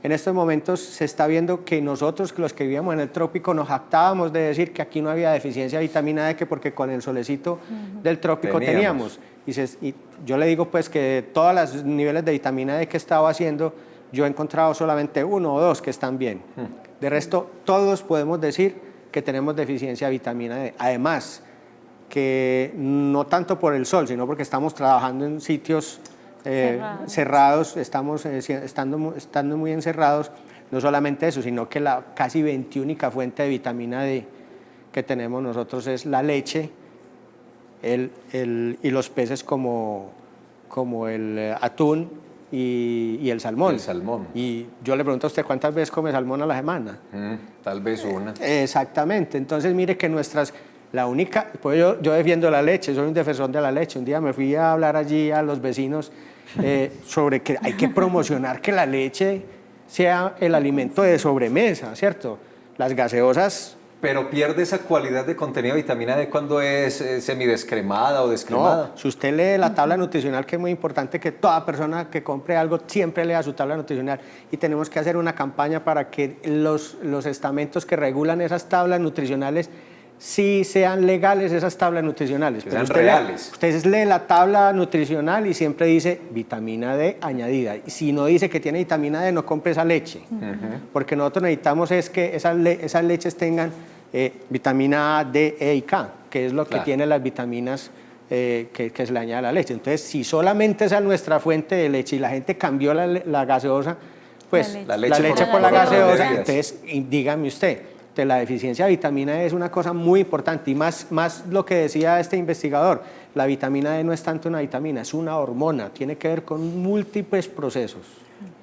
En estos momentos se está viendo que nosotros, los que vivíamos en el trópico, nos jactábamos de decir que aquí no había deficiencia de vitamina D, que porque con el solecito del trópico teníamos. Y yo le digo pues que todos los niveles de vitamina D que he estado haciendo, yo he encontrado solamente 1 o 2 que están bien. De resto, todos podemos decir que tenemos deficiencia de vitamina D. Además, que no tanto por el sol, sino porque estamos trabajando en sitios cerrados, estamos estando muy encerrados, no solamente eso, sino que la casi 21ª fuente de vitamina D que tenemos nosotros es la leche y los peces como el atún y el salmón. Y yo le pregunto a usted, ¿cuántas veces come salmón a la semana? Tal vez una. Exactamente, entonces mire que la única, pues yo defiendo la leche, soy un defensor de la leche. Un día me fui a hablar allí a los vecinos sobre que hay que promocionar que la leche sea el alimento de sobremesa, ¿cierto? Las gaseosas... Pero pierde esa cualidad de contenido de vitamina D cuando es semidescremada o descremada. No, si usted lee la tabla nutricional, que es muy importante que toda persona que compre algo siempre lea su tabla nutricional, y tenemos que hacer una campaña para que los estamentos que regulan esas tablas nutricionales sí sean legales, esas tablas nutricionales. Que sean reales. Usted lee la tabla nutricional y siempre dice vitamina D añadida. Y si no dice que tiene vitamina D, no compre esa leche. Porque nosotros necesitamos es que esas leches tengan vitamina A, D, E y K, que es lo que tiene las vitaminas que se le añade a la leche. Entonces, si solamente esa es nuestra fuente de leche y la gente cambió la gaseosa, pues la leche por la gaseosa, entonces dígame usted, la deficiencia de vitamina D es una cosa muy importante, y más lo que decía este investigador, la vitamina D no es tanto una vitamina, es una hormona, tiene que ver con múltiples procesos.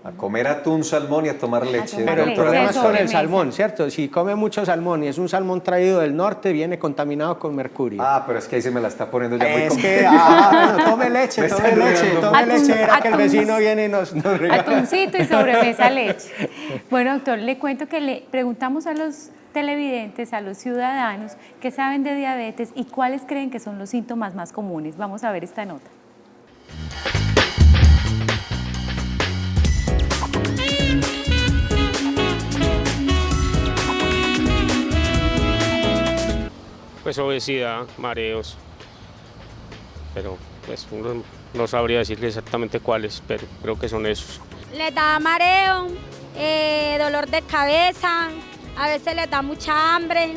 A comer atún, salmón y a tomar leche. Pero el problema es con el salmón, ¿cierto? Si come mucho salmón y es un salmón traído del norte, viene contaminado con mercurio. Ah, pero es que ahí se me la está poniendo ya muy bueno, tome leche, era que el vecino viene y nos regala. Atuncito y sobremesa leche. Bueno, doctor, le cuento que le preguntamos a los televidentes, a los ciudadanos que saben de diabetes y cuáles creen que son los síntomas más comunes. Vamos a ver esta nota. Pues obesidad, mareos, pero pues uno no sabría decirle exactamente cuáles, pero creo que son esos. Le da mareo, dolor de cabeza, a veces le da mucha hambre.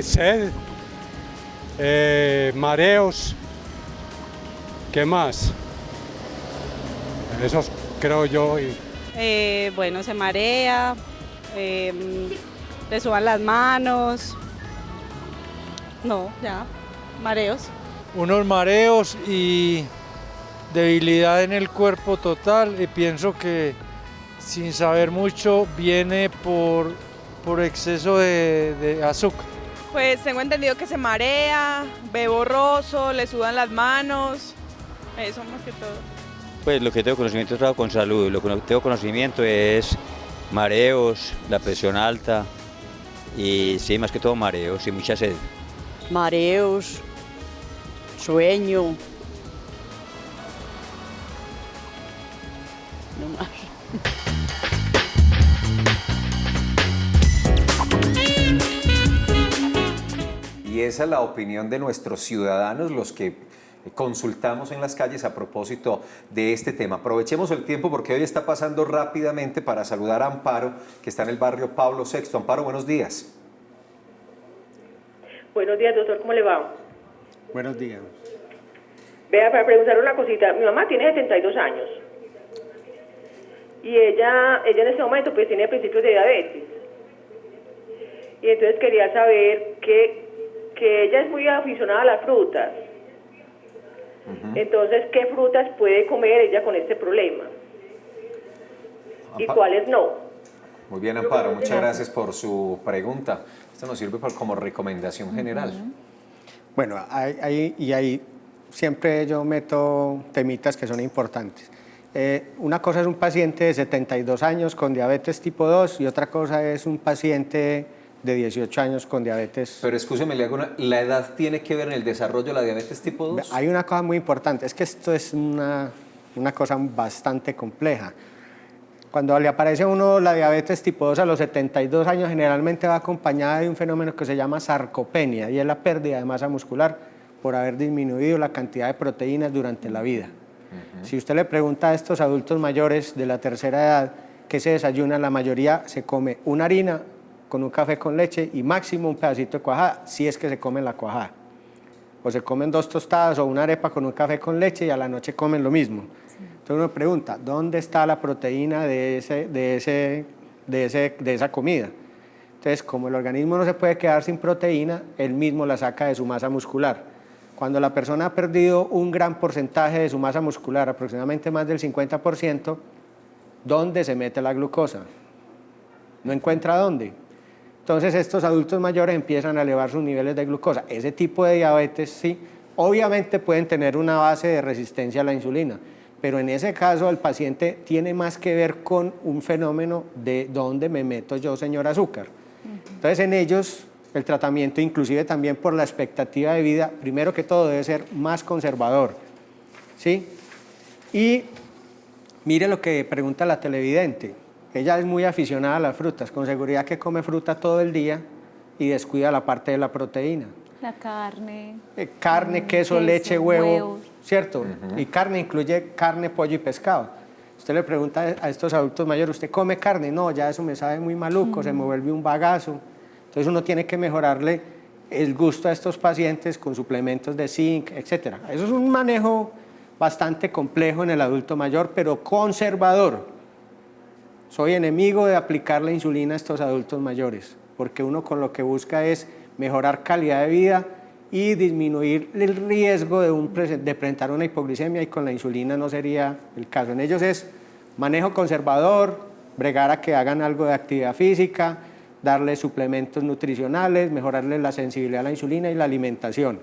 Sed, mareos, ¿qué más? Esos creo yo. Bueno, se marea, le suban las manos. No, ya, mareos. Unos mareos y debilidad en el cuerpo total, y pienso que sin saber mucho viene por exceso de azúcar. Pues tengo entendido que se marea, ve borroso, le sudan las manos, eso más que todo. Pues lo que tengo conocimiento es con salud, lo que no tengo conocimiento es mareos, la presión alta y sí, más que todo mareos y mucha sed. Mareos, sueño, no más. Y esa es la opinión de nuestros ciudadanos, los que consultamos en las calles a propósito de este tema. Aprovechemos el tiempo porque hoy está pasando rápidamente para saludar a Amparo, que está en el barrio Pablo VI. Amparo, buenos días. Buenos días, doctor, ¿cómo le va? Buenos días. Vea, para preguntar una cosita, mi mamá tiene 72 años y ella en este momento pues tiene principios de diabetes, y entonces quería saber que ella es muy aficionada a las frutas. Entonces, ¿qué frutas puede comer ella con este problema? ¿Y cuáles no? Muy bien, Amparo, muchas gracias por su pregunta. Esto nos sirve como recomendación general. Bueno, ahí siempre yo meto temitas que son importantes. Una cosa es un paciente de 72 años con diabetes tipo 2 y otra cosa es un paciente de 18 años con diabetes. Pero escúcheme, ¿la edad tiene que ver en el desarrollo de la diabetes tipo 2? Hay una cosa muy importante, es que esto es una cosa bastante compleja. Cuando le aparece a uno la diabetes tipo 2 a los 72 años, generalmente va acompañada de un fenómeno que se llama sarcopenia, y es la pérdida de masa muscular por haber disminuido la cantidad de proteínas durante la vida. Si usted le pregunta a estos adultos mayores de la tercera edad qué se desayuna, la mayoría se come una harina con un café con leche y máximo un pedacito de cuajada, si es que se comen la cuajada. O se comen 2 tostadas o una arepa con un café con leche y a la noche comen lo mismo. Entonces uno pregunta, ¿dónde está la proteína de esa comida? Entonces, como el organismo no se puede quedar sin proteína, él mismo la saca de su masa muscular. Cuando la persona ha perdido un gran porcentaje de su masa muscular, aproximadamente más del 50%, ¿dónde se mete la glucosa? No encuentra dónde. Entonces estos adultos mayores empiezan a elevar sus niveles de glucosa. Ese tipo de diabetes, sí, obviamente pueden tener una base de resistencia a la insulina, pero en ese caso el paciente tiene más que ver con un fenómeno de dónde me meto yo, señor azúcar. Entonces en ellos el tratamiento, inclusive también por la expectativa de vida, primero que todo debe ser más conservador, ¿sí? Y mire lo que pregunta la televidente. Ella es muy aficionada a las frutas, con seguridad que come fruta todo el día y descuida la parte de la proteína. La carne. Carne, queso, leche, huevo, ¿cierto? Y carne incluye carne, pollo y pescado. Usted le pregunta a estos adultos mayores, ¿usted come carne? No, ya eso me sabe muy maluco, se me vuelve un bagazo. Entonces uno tiene que mejorarle el gusto a estos pacientes con suplementos de zinc, etc. Eso es un manejo bastante complejo en el adulto mayor, pero conservador. Soy enemigo de aplicar la insulina a estos adultos mayores, porque uno con lo que busca es mejorar calidad de vida y disminuir el riesgo de presentar una hipoglicemia, y con la insulina no sería el caso. En ellos es manejo conservador, bregar a que hagan algo de actividad física, darles suplementos nutricionales, mejorarles la sensibilidad a la insulina y la alimentación.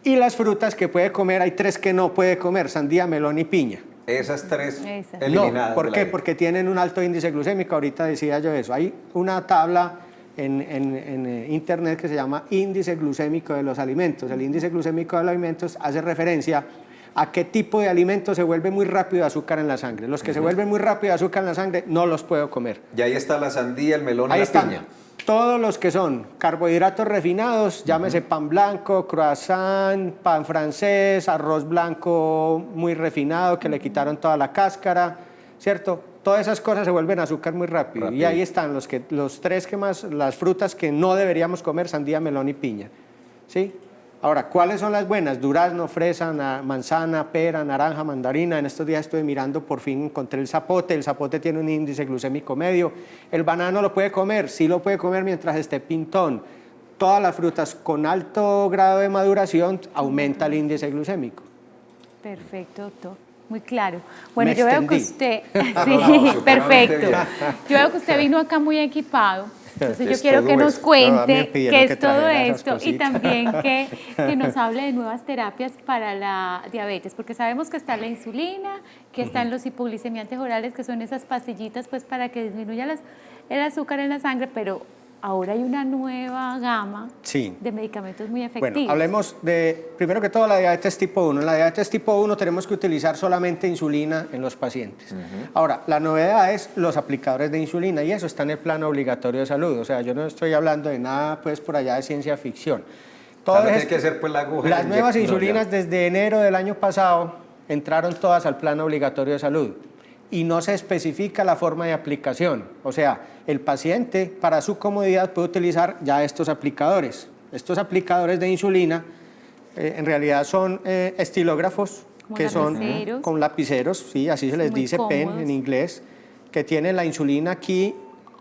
Y las frutas que puede comer, hay 3 que no puede comer: sandía, melón y piña. Esas 3 eliminadas. No, ¿por qué? Porque tienen un alto índice glucémico, ahorita decía yo eso. Hay una tabla en internet que se llama índice glucémico de los alimentos. El índice glucémico de los alimentos hace referencia a qué tipo de alimento se vuelve muy rápido de azúcar en la sangre. Los que se vuelven muy rápido de azúcar en la sangre no los puedo comer. Y ahí está la sandía, el melón y la piña. Todos los que son carbohidratos refinados, llámese pan blanco, croissant, pan francés, arroz blanco muy refinado que le quitaron toda la cáscara, ¿cierto? Todas esas cosas se vuelven azúcar muy rápido. Y ahí están los 3 que más, las frutas que no deberíamos comer: sandía, melón y piña, ¿sí? Ahora, ¿cuáles son las buenas? Durazno, fresa, manzana, pera, naranja, mandarina. En estos días estuve mirando, por fin encontré el zapote. El zapote tiene un índice glucémico medio. El banano lo puede comer, sí lo puede comer mientras esté pintón. Todas las frutas con alto grado de maduración aumenta el índice glucémico. Perfecto, doctor. Muy claro. Bueno, yo veo que usted... Sí, perfecto. Yo veo que usted vino acá muy equipado. Entonces yo quiero que nos cuente qué es todo esto y también que nos hable de nuevas terapias para la diabetes, porque sabemos que está la insulina, que están los hipoglicemiantes orales, que son esas pastillitas pues para que disminuya el azúcar en la sangre, pero ahora hay una nueva gama de medicamentos muy efectivos. Bueno, hablemos de, primero que todo, la diabetes tipo 1. En la diabetes tipo 1 tenemos que utilizar solamente insulina en los pacientes. Ahora, la novedad es los aplicadores de insulina, y eso está en el plano obligatorio de salud. O sea, yo no estoy hablando de nada pues por allá de ciencia ficción. Todo tiene que ser pues la aguja. Las nuevas insulinas desde enero del año pasado entraron todas al plano obligatorio de salud. Y no se especifica la forma de aplicación. O sea, el paciente para su comodidad puede utilizar ya estos aplicadores. Estos aplicadores de insulina en realidad son estilógrafos, que son con lapiceros, sí, así se les dice, pen en inglés, que tienen la insulina aquí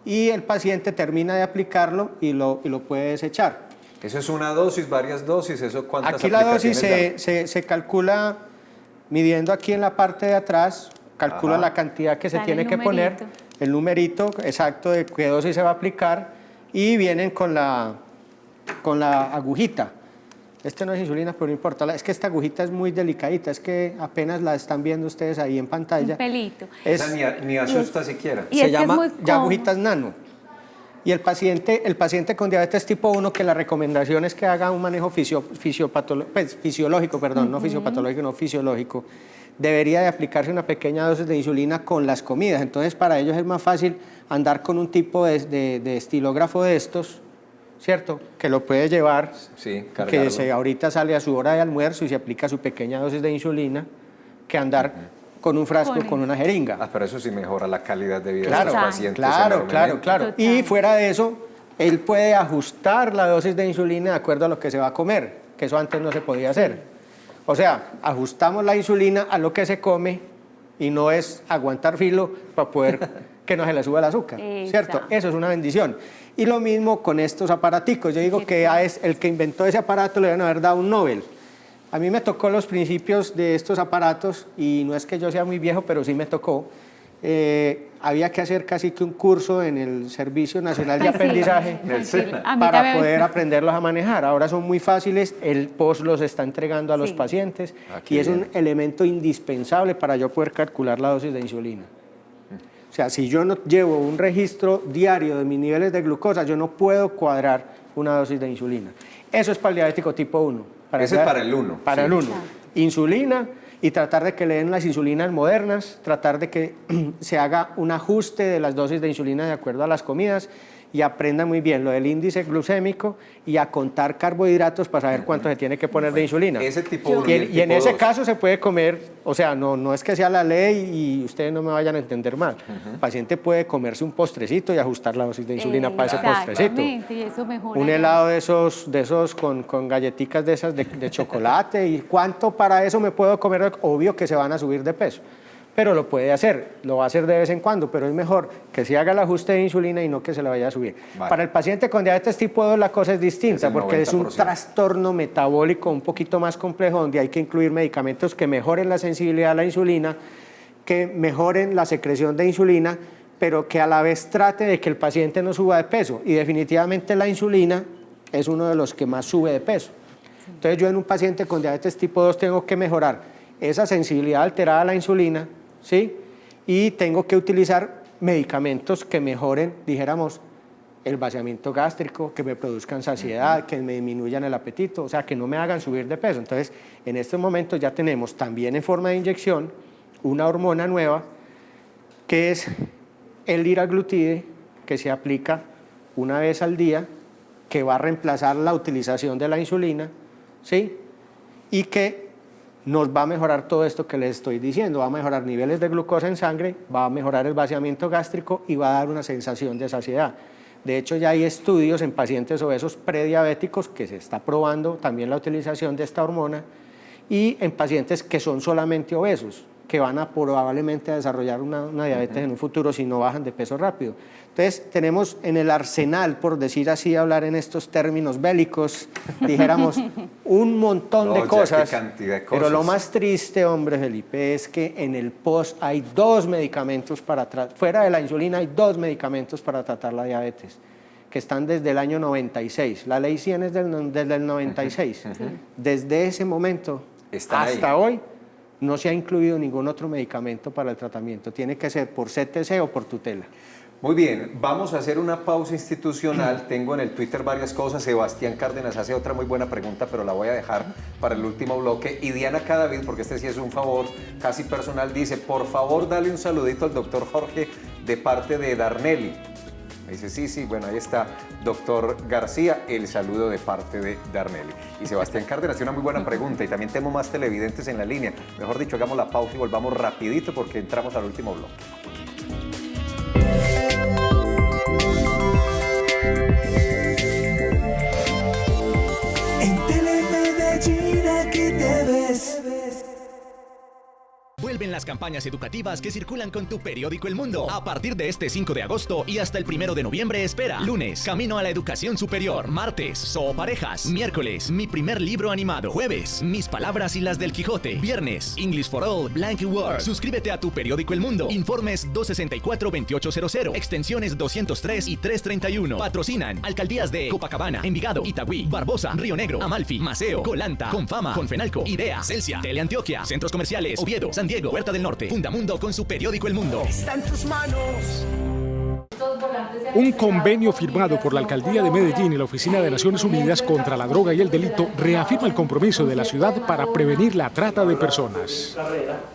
y el paciente termina de aplicarlo y lo puede desechar. ¿Eso es una dosis, varias dosis? ¿Eso cuántas aquí la dosis se calcula midiendo aquí en la parte de atrás. Calcula la cantidad que se tiene que poner, el numerito exacto de qué dosis se va a aplicar, y vienen con la agujita. Este no es insulina, pero no importa. Es que esta agujita es muy delicadita, es que apenas la están viendo ustedes ahí en pantalla. Un pelito. Ni asusta siquiera. Se llama ya agujitas nano. Y el paciente con diabetes tipo 1, que la recomendación es que haga un manejo fisiológico, no fisiopatológico, no fisiológico, debería de aplicarse una pequeña dosis de insulina con las comidas. Entonces, para ellos es más fácil andar con un tipo de estilógrafo de estos, ¿cierto? Que lo puede llevar, sí, que ahorita sale a su hora de almuerzo y se aplica su pequeña dosis de insulina, que andar con un frasco, con una jeringa. Pero eso sí mejora la calidad de vida Claro, de los pacientes. claro. Total. Y fuera de eso, él puede ajustar la dosis de insulina de acuerdo a lo que se va a comer, que eso antes no se podía hacer. O sea, ajustamos la insulina a lo que se come y no es aguantar filo para poder que no se le suba el azúcar, ¿cierto? Eso es una bendición. Y lo mismo con estos aparaticos. Yo digo que el que inventó ese aparato le deben haber dado un Nobel. A mí me tocó los principios de estos aparatos y no es que yo sea muy viejo, pero sí me tocó. Había que hacer casi que un curso en el Servicio Nacional de Aprendizaje para poder aprenderlos a manejar. Ahora son muy fáciles, el POS los está entregando a los pacientes y es un elemento indispensable para yo poder calcular la dosis de insulina. O sea, si yo no llevo un registro diario de mis niveles de glucosa, yo no puedo cuadrar una dosis de insulina. Eso es para el diabético tipo 1. Ese es para el 1. Para el 1. Insulina y tratar de que le den las insulinas modernas, tratar de que se haga un ajuste de las dosis de insulina de acuerdo a las comidas y aprenda muy bien lo del índice glucémico y a contar carbohidratos para saber cuánto se tiene que poner de insulina. Ese tipo 1 y en ese caso se puede comer, o sea, no es que sea la ley y ustedes no me vayan a entender mal. El paciente puede comerse un postrecito y ajustar la dosis de insulina para ese postrecito. Y eso mejora Un helado de esos con galletitas de esas de chocolate. ¿Y cuánto para eso me puedo comer? Obvio que se van a subir de peso. Pero lo puede hacer, lo va a hacer de vez en cuando, pero es mejor que se haga el ajuste de insulina y no que se le vaya a subir. Para el paciente con diabetes tipo 2 la cosa es distinta, porque es un trastorno metabólico un poquito más complejo, donde hay que incluir medicamentos que mejoren la sensibilidad a la insulina, que mejoren la secreción de insulina, pero que a la vez trate de que el paciente no suba de peso. Y definitivamente la insulina es uno de los que más sube de peso. Entonces yo en un paciente con diabetes tipo 2 tengo que mejorar esa sensibilidad alterada a la insulina, ¿sí? Y tengo que utilizar medicamentos que mejoren, dijéramos, el vaciamiento gástrico, que me produzcan saciedad, que me disminuyan el apetito, o sea, que no me hagan subir de peso. Entonces, en estos momentos ya tenemos también en forma de inyección una hormona nueva, que es el liraglutide, que se aplica una vez al día, que va a reemplazar la utilización de la insulina, ¿sí? Y que nos va a mejorar todo esto que les estoy diciendo, va a mejorar niveles de glucosa en sangre, va a mejorar el vaciamiento gástrico y va a dar una sensación de saciedad. De hecho, ya hay estudios en pacientes obesos prediabéticos que se está probando también la utilización de esta hormona y en pacientes que son solamente obesos, que van a probablemente desarrollar una diabetes en un futuro si no bajan de peso rápido. Entonces, tenemos en el arsenal, por decir así, hablar en estos términos bélicos, dijéramos, un montón de cosas, pero lo más triste, hombre Felipe, es que en el POS hay 2 medicamentos fuera de la insulina hay 2 medicamentos para tratar la diabetes, que están desde el año 96. La ley 100 es desde el 96. Desde ese momento hasta hoy, no se ha incluido ningún otro medicamento para el tratamiento. Tiene que ser por CTC o por tutela. Muy bien, vamos a hacer una pausa institucional. Tengo en el Twitter varias cosas. Sebastián Cárdenas hace otra muy buena pregunta, pero la voy a dejar para el último bloque. Y Diana Cadavid, porque este sí es un favor casi personal, dice, por favor, dale un saludito al doctor Jorge de parte de Darnelli. Me dice, sí, bueno, ahí está, doctor García, el saludo de parte de Darnelli. Y Sebastián Cárdenas tiene una muy buena pregunta y también tenemos más televidentes en la línea. Mejor dicho, hagamos la pausa y volvamos rapidito porque entramos al último bloque. En Telemedellín aquí te ves. Vuelven las campañas educativas que circulan con tu periódico El Mundo. A partir de este 5 de agosto y hasta el 1 de noviembre espera. Lunes, Camino a la Educación Superior. Martes, Zooparejas. Miércoles, Mi primer libro animado. Jueves, Mis palabras y las del Quijote. Viernes, English for All, Blank Word. Suscríbete a tu periódico El Mundo. Informes 264-2800, extensiones 203 y 331. Patrocinan Alcaldías de Copacabana, Envigado, Itagüí, Barbosa, Río Negro, Amalfi, Maceo, Colanta, Confama, Confenalco, Idea, Celsia, Teleantioquia, Centros Comerciales, Oviedo, San Diego, Huerta del Norte. Fundamundo con su periódico El Mundo. Está en tus manos. Un convenio firmado por la Alcaldía de Medellín y la Oficina de Naciones Unidas contra la Droga y el Delito reafirma el compromiso de la ciudad para prevenir la trata de personas.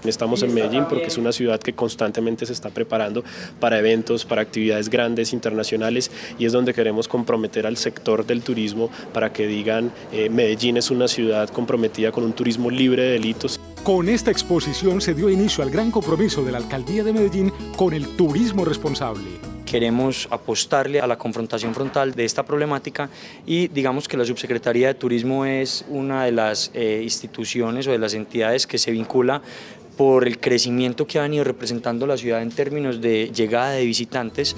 Estamos en Medellín porque es una ciudad que constantemente se está preparando para eventos, para actividades grandes, internacionales, y es donde queremos comprometer al sector del turismo para que digan Medellín es una ciudad comprometida con un turismo libre de delitos. Con esta exposición se dio inicio al gran compromiso de la Alcaldía de Medellín con el turismo responsable. Queremos apostarle a la confrontación frontal de esta problemática y digamos que la Subsecretaría de Turismo es una de las instituciones o de las entidades que se vincula por el crecimiento que ha venido representando la ciudad en términos de llegada de visitantes.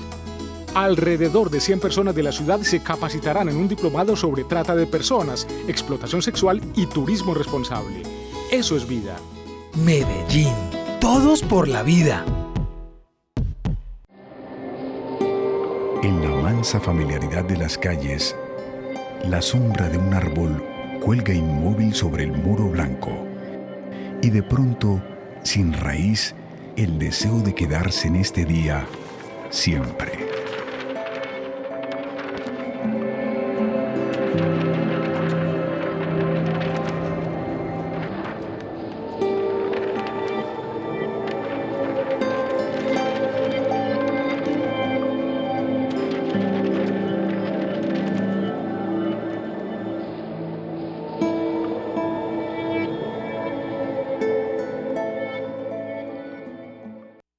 Alrededor de 100 personas de la ciudad se capacitarán en un diplomado sobre trata de personas, explotación sexual y turismo responsable. Eso es vida. Medellín, todos por la vida. En la mansa familiaridad de las calles, la sombra de un árbol cuelga inmóvil sobre el muro blanco. Y de pronto, sin raíz, el deseo de quedarse en este día siempre.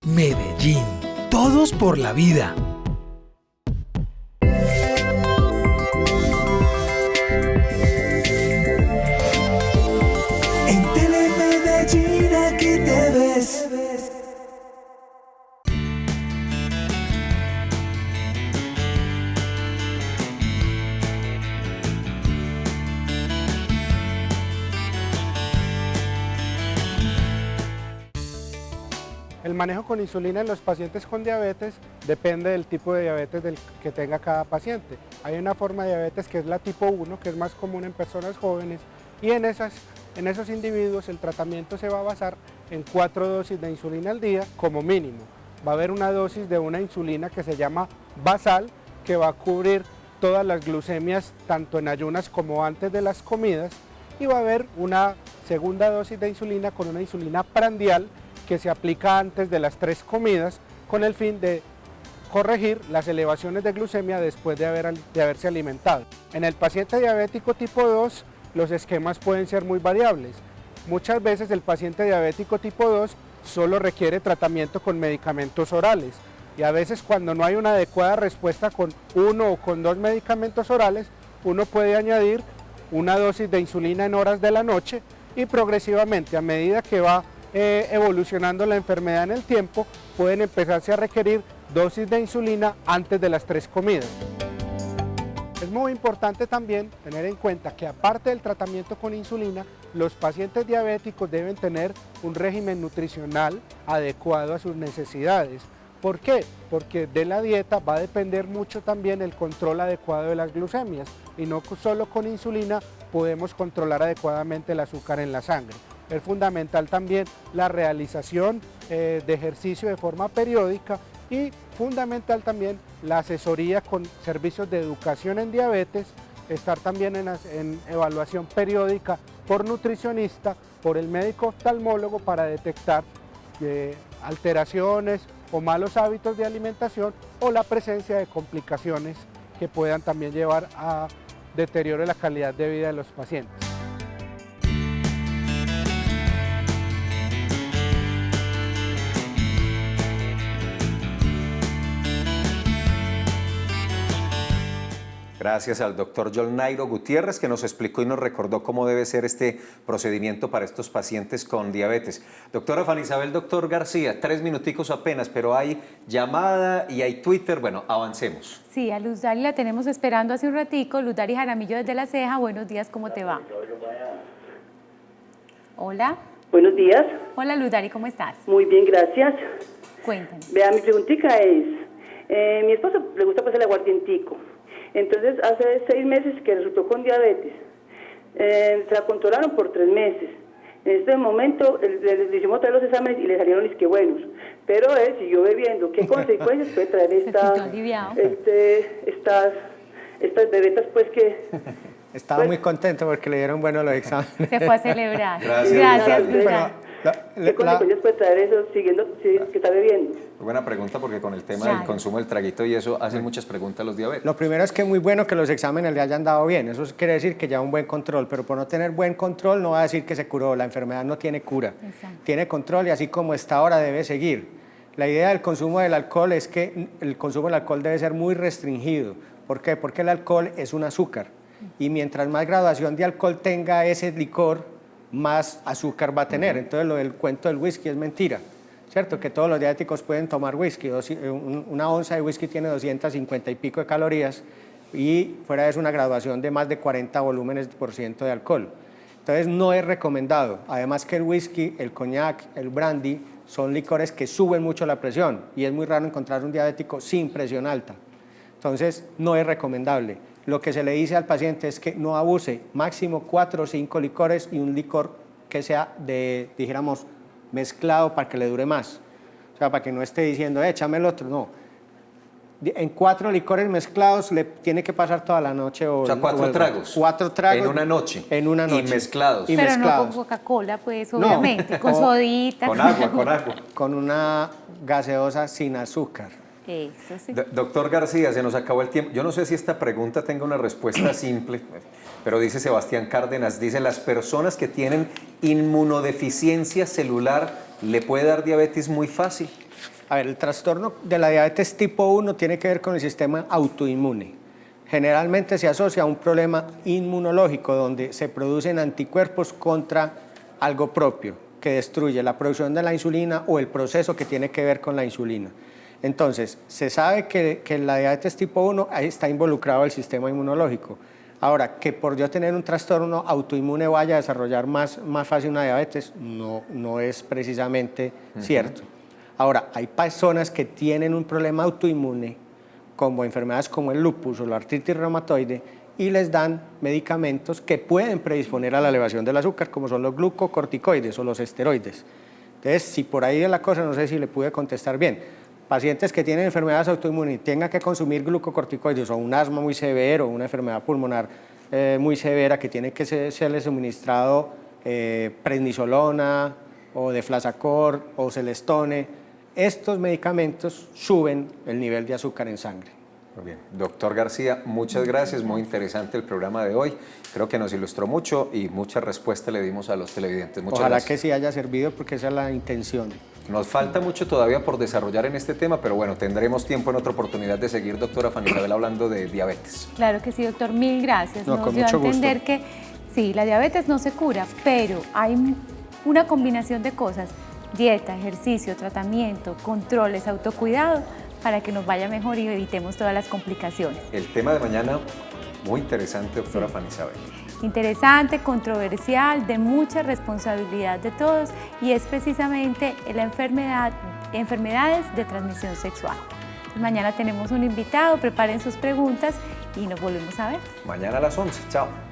Medellín, todos por la vida. En Telemedellín aquí te ves. El manejo con insulina en los pacientes con diabetes depende del tipo de diabetes que tenga cada paciente. Hay una forma de diabetes que es la tipo 1, que es más común en personas jóvenes, y en esos individuos el tratamiento se va a basar en 4 dosis de insulina al día como mínimo. Va a haber una dosis de una insulina que se llama basal, que va a cubrir todas las glucemias tanto en ayunas como antes de las comidas, y va a haber una segunda dosis de insulina con una insulina prandial que se aplica antes de las 3 comidas con el fin de corregir las elevaciones de glucemia después de haberse alimentado. En el paciente diabético tipo 2 los esquemas pueden ser muy variables. Muchas veces el paciente diabético tipo 2 solo requiere tratamiento con medicamentos orales y a veces cuando no hay una adecuada respuesta con 1 o con 2 medicamentos orales, uno puede añadir una dosis de insulina en horas de la noche y progresivamente a medida que va evolucionando la enfermedad en el tiempo, pueden empezarse a requerir dosis de insulina antes de las 3 comidas. Es muy importante también tener en cuenta que aparte del tratamiento con insulina, los pacientes diabéticos deben tener un régimen nutricional adecuado a sus necesidades. ¿Por qué? Porque de la dieta va a depender mucho también el control adecuado de las glucemias y no solo con insulina podemos controlar adecuadamente el azúcar en la sangre. Es fundamental también la realización de ejercicio de forma periódica y fundamental también la asesoría con servicios de educación en diabetes, estar también en evaluación periódica por nutricionista, por el médico oftalmólogo para detectar alteraciones o malos hábitos de alimentación o la presencia de complicaciones que puedan también llevar a deterioro de la calidad de vida de los pacientes. Gracias al doctor Yolnairo Gutiérrez, que nos explicó y nos recordó cómo debe ser este procedimiento para estos pacientes con diabetes. Doctora Fanny Isabel, doctor García, 3 minuticos apenas, pero hay llamada y hay Twitter. Bueno, avancemos. Sí, a Luz Dari la tenemos esperando hace un ratico. Luz Dari Jaramillo desde La Ceja. Buenos días, ¿cómo te va? Hola. Buenos días. Hola, Luz Dari, ¿cómo estás? Muy bien, gracias. Cuéntame. Vea, mi preguntita es, mi esposo le gusta pues el aguardientico. Entonces, hace 6 meses que resultó con diabetes. Se la controlaron por 3 meses. En este momento le hicimos todos los exámenes y le salieron es que buenos, pero él siguió bebiendo. ¿Qué consecuencias puede traer estas bebetas pues que... Estaba muy contento porque le dieron buenos los exámenes. Se fue a celebrar. Gracias. ¿Qué consecuencias puede traer eso que está bebiendo? Muy buena pregunta, porque con el tema del consumo del traguito y eso hacen muchas preguntas los diabéticos. Lo primero es que es muy bueno que los exámenes le hayan dado bien, eso quiere decir que ya un buen control, pero por no tener buen control no va a decir que se curó, la enfermedad no tiene cura. Exacto. Tiene control y así como está ahora debe seguir. La idea del consumo del alcohol es que el consumo del alcohol debe ser muy restringido. ¿Por qué? Porque el alcohol es un azúcar y mientras más graduación de alcohol tenga ese licor, más azúcar va a tener. Entonces lo del cuento del whisky es mentira, ¿cierto? Que todos los diabéticos pueden tomar whisky. Una onza de whisky tiene 250 y pico de calorías y fuera de eso una graduación de más de 40 volúmenes por ciento de alcohol. Entonces no es recomendado. Además que el whisky, el coñac, el brandy son licores que suben mucho la presión y es muy raro encontrar un diabético sin presión alta. Entonces no es recomendable. Lo que se le dice al paciente es que no abuse, máximo 4 o 5 licores y un licor que sea dijéramos, mezclado para que le dure más. O sea, para que no esté diciendo, échame el otro, no. En 4 licores mezclados le tiene que pasar toda la noche. O sea, 4 tragos. 4 tragos. En una noche. En una noche. Y mezclados. Pero no con Coca-Cola, pues, obviamente, no. Con sodita. Con agua, con agua. Con una gaseosa sin azúcar. Eso sí. Doctor García, se nos acabó el tiempo. Yo no sé si esta pregunta tenga una respuesta simple, pero dice Sebastián Cárdenas, dice, ¿las personas que tienen inmunodeficiencia celular le puede dar diabetes muy fácil? A ver, el trastorno de la diabetes tipo 1 tiene que ver con el sistema autoinmune. Generalmente se asocia a un problema inmunológico donde se producen anticuerpos contra algo propio que destruye la producción de la insulina o el proceso que tiene que ver con la insulina. Entonces, se sabe que la diabetes tipo 1 está involucrado el sistema inmunológico. Ahora, que por yo tener un trastorno autoinmune vaya a desarrollar más fácil una diabetes, no es precisamente cierto. Ahora, hay personas que tienen un problema autoinmune, como enfermedades como el lupus o la artritis reumatoide, y les dan medicamentos que pueden predisponer a la elevación del azúcar, como son los glucocorticoides o los esteroides. Entonces, si por ahí es la cosa, no sé si le pude contestar bien. Pacientes que tienen enfermedades autoinmunes y tengan que consumir glucocorticoides o un asma muy severo, una enfermedad pulmonar muy severa que tiene que serle suministrado prednisolona o deflazacort o celestone, estos medicamentos suben el nivel de azúcar en sangre. Muy bien. Doctor García, muchas gracias, muy interesante el programa de hoy. Creo que nos ilustró mucho y mucha respuesta le dimos a los televidentes. Muchas Ojalá gracias. Que sí haya servido porque esa es la intención. Nos falta mucho todavía por desarrollar en este tema, pero bueno, tendremos tiempo en otra oportunidad de seguir, doctora Fanny Isabel, hablando de diabetes. Claro que sí, doctor, mil gracias. No, nos dio a entender que sí, la diabetes no se cura, pero hay una combinación de cosas, dieta, ejercicio, tratamiento, controles, autocuidado, para que nos vaya mejor y evitemos todas las complicaciones. El tema de mañana, muy interesante, doctora Fanny Isabel. Interesante, controversial, de mucha responsabilidad de todos y es precisamente la enfermedades de transmisión sexual. Entonces, mañana tenemos un invitado, preparen sus preguntas y nos volvemos a ver. Mañana a las 11, chao.